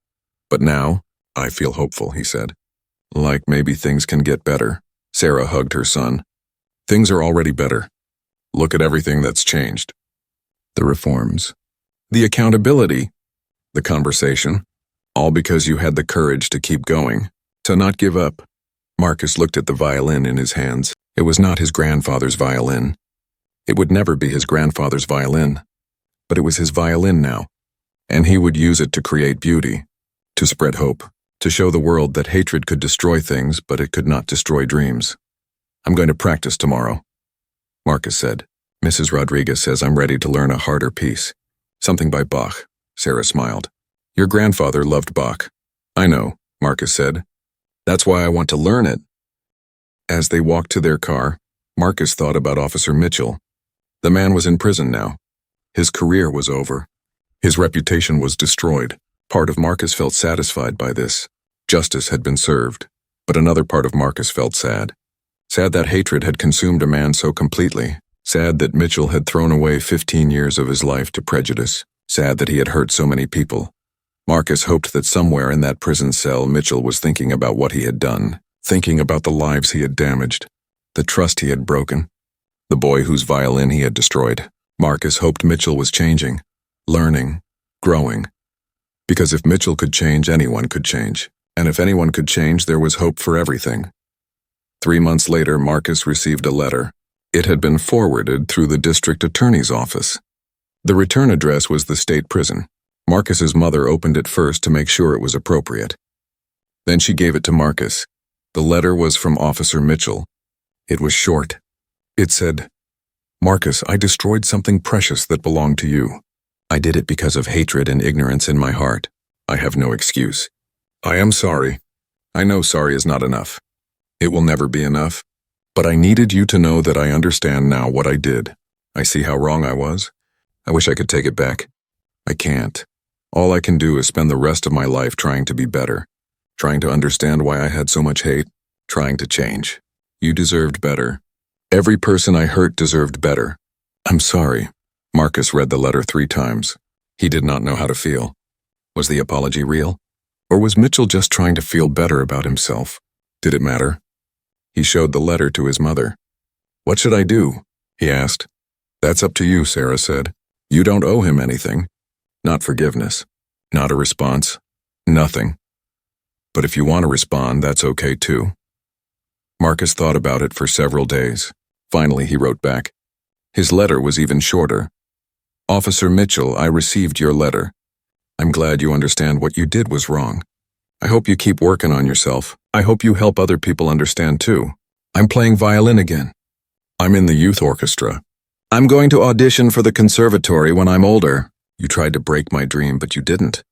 But now, I feel hopeful, he said. Like maybe things can get better. Sarah hugged her son. Things are already better. Look at everything that's changed. The reforms. The accountability. The conversation. All because you had the courage to keep going. To not give up. Marcus looked at the violin in his hands. It was not his grandfather's violin. It would never be his grandfather's violin. But it was his violin now. And he would use it to create beauty. To spread hope. To show the world that hatred could destroy things, but it could not destroy dreams. I'm going to practice tomorrow, Marcus said. Mrs. Rodriguez says I'm ready to learn a harder piece. Something by Bach, Sarah smiled. Your grandfather loved Bach. I know, Marcus said. That's why I want to learn it. As they walked to their car, Marcus thought about Officer Mitchell. The man was in prison now. His career was over. His reputation was destroyed. Part of Marcus felt satisfied by this. Justice had been served. But another part of Marcus felt sad. Sad that hatred had consumed a man so completely. Sad that Mitchell had thrown away 15 years of his life to prejudice. Sad that he had hurt so many people. Marcus hoped that somewhere in that prison cell Mitchell was thinking about what he had done, thinking about the lives he had damaged, the trust he had broken, the boy whose violin he had destroyed. Marcus hoped Mitchell was changing, learning, growing. Because if Mitchell could change, anyone could change. And if anyone could change, there was hope for everything. 3 months later, Marcus received a letter. It had been forwarded through the district attorney's office. The return address was the state prison. Marcus's mother opened it first to make sure it was appropriate. Then she gave it to Marcus. The letter was from Officer Mitchell. It was short. It said, "Marcus, I destroyed something precious that belonged to you. I did it because of hatred and ignorance in my heart. I have no excuse. I am sorry. I know sorry is not enough. It will never be enough. But I needed you to know that I understand now what I did. I see how wrong I was. I wish I could take it back. I can't. All I can do is spend the rest of my life trying to be better, trying to understand why I had so much hate, trying to change. You deserved better. Every person I hurt deserved better. I'm sorry." Marcus read the letter 3 times. He did not know how to feel. Was the apology real? Or was Mitchell just trying to feel better about himself? Did it matter? He showed the letter to his mother. "What should I do?" he asked. "That's up to you," Sarah said. "You don't owe him anything. Not forgiveness. Not a response. Nothing. But if you want to respond, that's okay too." Marcus thought about it for several days. Finally, he wrote back. His letter was even shorter. "Officer Mitchell, I received your letter. I'm glad you understand what you did was wrong. I hope you keep working on yourself. I hope you help other people understand too. I'm playing violin again. I'm in the youth orchestra. I'm going to audition for the conservatory when I'm older. You tried to break my dream, but you didn't.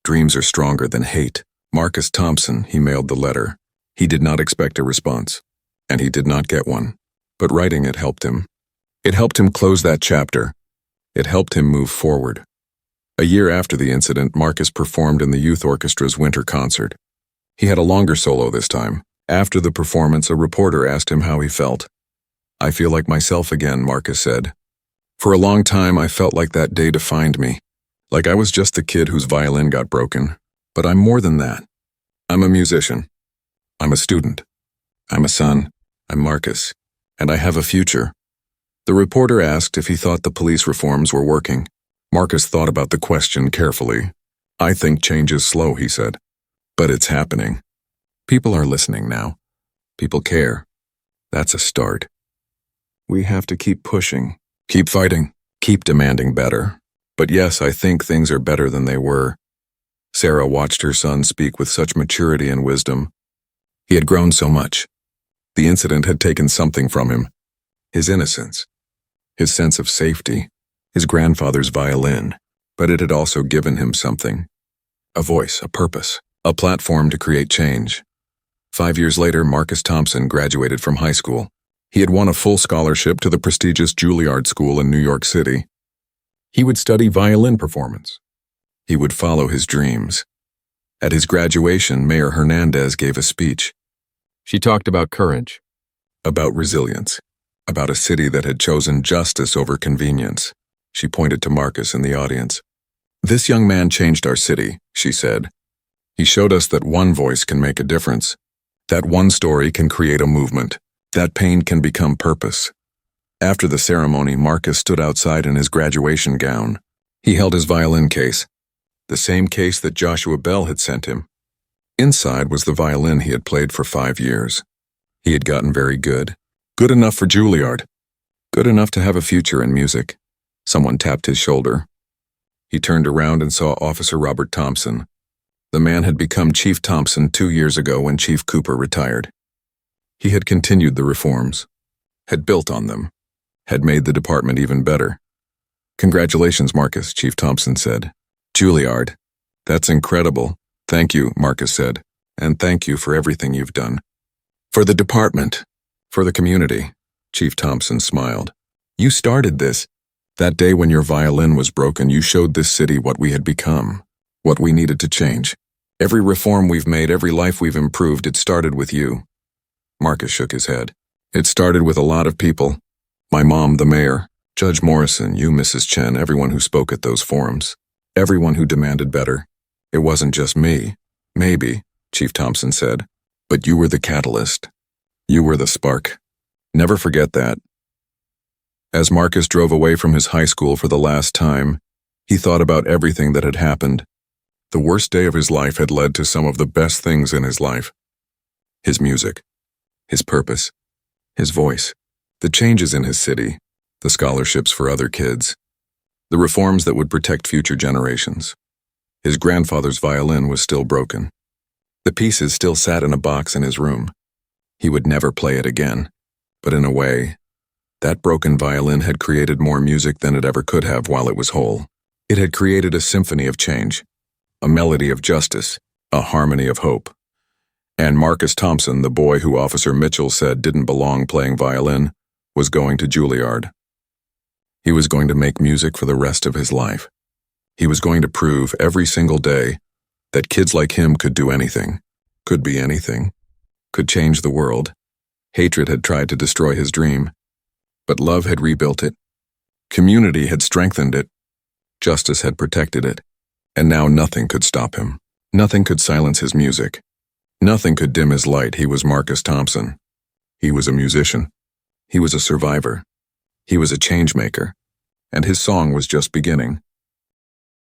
Dreams are stronger than hate. Marcus Thompson," he mailed the letter. He did not expect a response, and he did not get one. But writing it helped him. It helped him close that chapter. It helped him move forward. A year after the incident, Marcus performed in the youth orchestra's winter concert. He had a longer solo this time. After the performance, a reporter asked him how he felt. "I feel like myself again," Marcus said. "For a long time, I felt like that day defined me. Like I was just the kid whose violin got broken. But I'm more than that. I'm a musician. I'm a student. I'm a son. I'm Marcus. And I have a future." The reporter asked if he thought the police reforms were working. Marcus thought about the question carefully. "I think change is slow," he said. "But it's happening. People are listening now. People care. That's a start. We have to keep pushing, keep fighting, keep demanding better. But yes, I think things are better than they were." Sarah watched her son speak with such maturity and wisdom. He had grown so much. The incident had taken something from him. His innocence, his sense of safety, his grandfather's violin, but it had also given him something. A voice, a purpose, a platform to create change. 5 years later, Marcus Thompson graduated from high school. He had won a full scholarship to the prestigious Juilliard School in New York City. He would study violin performance. He would follow his dreams. At his graduation, Mayor Hernandez gave a speech. She talked about courage, about resilience, about a city that had chosen justice over convenience. She pointed to Marcus in the audience. "This young man changed our city," she said. "He showed us that one voice can make a difference, that one story can create a movement, that pain can become purpose." After the ceremony, Marcus stood outside in his graduation gown. He held his violin case, the same case that Joshua Bell had sent him. Inside was the violin he had played for 5 years. He had gotten very good. Good enough for Juilliard. Good enough to have a future in music. Someone tapped his shoulder. He turned around and saw Officer Robert Thompson. The man had become Chief Thompson 2 years ago when Chief Cooper retired. He had continued the reforms, had built on them, had made the department even better. "Congratulations, Marcus," Chief Thompson said. "Juilliard. That's incredible. Thank you," Marcus said, "and thank you for everything you've done. For the department, for the community." Chief Thompson smiled. "You started this. That day when your violin was broken, you showed this city what we had become, what we needed to change. Every reform we've made, every life we've improved, it started with you." Marcus shook his head. "It started with a lot of people. My mom, the mayor, Judge Morrison, you, Mrs. Chen, everyone who spoke at those forums, everyone who demanded better. It wasn't just me. Maybe, Chief Thompson said. But you were the catalyst. You were the spark. Never forget that. As Marcus drove away from his high school for the last time, he thought about everything that had happened. The worst day of his life had led to some of the best things in his life. His music, his purpose, his voice, the changes in his city, the scholarships for other kids, the reforms that would protect future generations. His grandfather's violin was still broken. The pieces still sat in a box in his room. He would never play it again, but in a way, that broken violin had created more music than it ever could have while it was whole. It had created a symphony of change, a melody of justice, a harmony of hope. And Marcus Thompson, the boy who Officer Mitchell said didn't belong playing violin, was going to Juilliard. He was going to make music for the rest of his life. He was going to prove every single day that kids like him could do anything, could be anything, could change the world. Hatred had tried to destroy his dream, but love had rebuilt it. Community had strengthened it. Justice had protected it. And now nothing could stop him. Nothing could silence his music. Nothing could dim his light. He was Marcus Thompson. He was a musician. He was a survivor. He was a change maker. And his song was just beginning.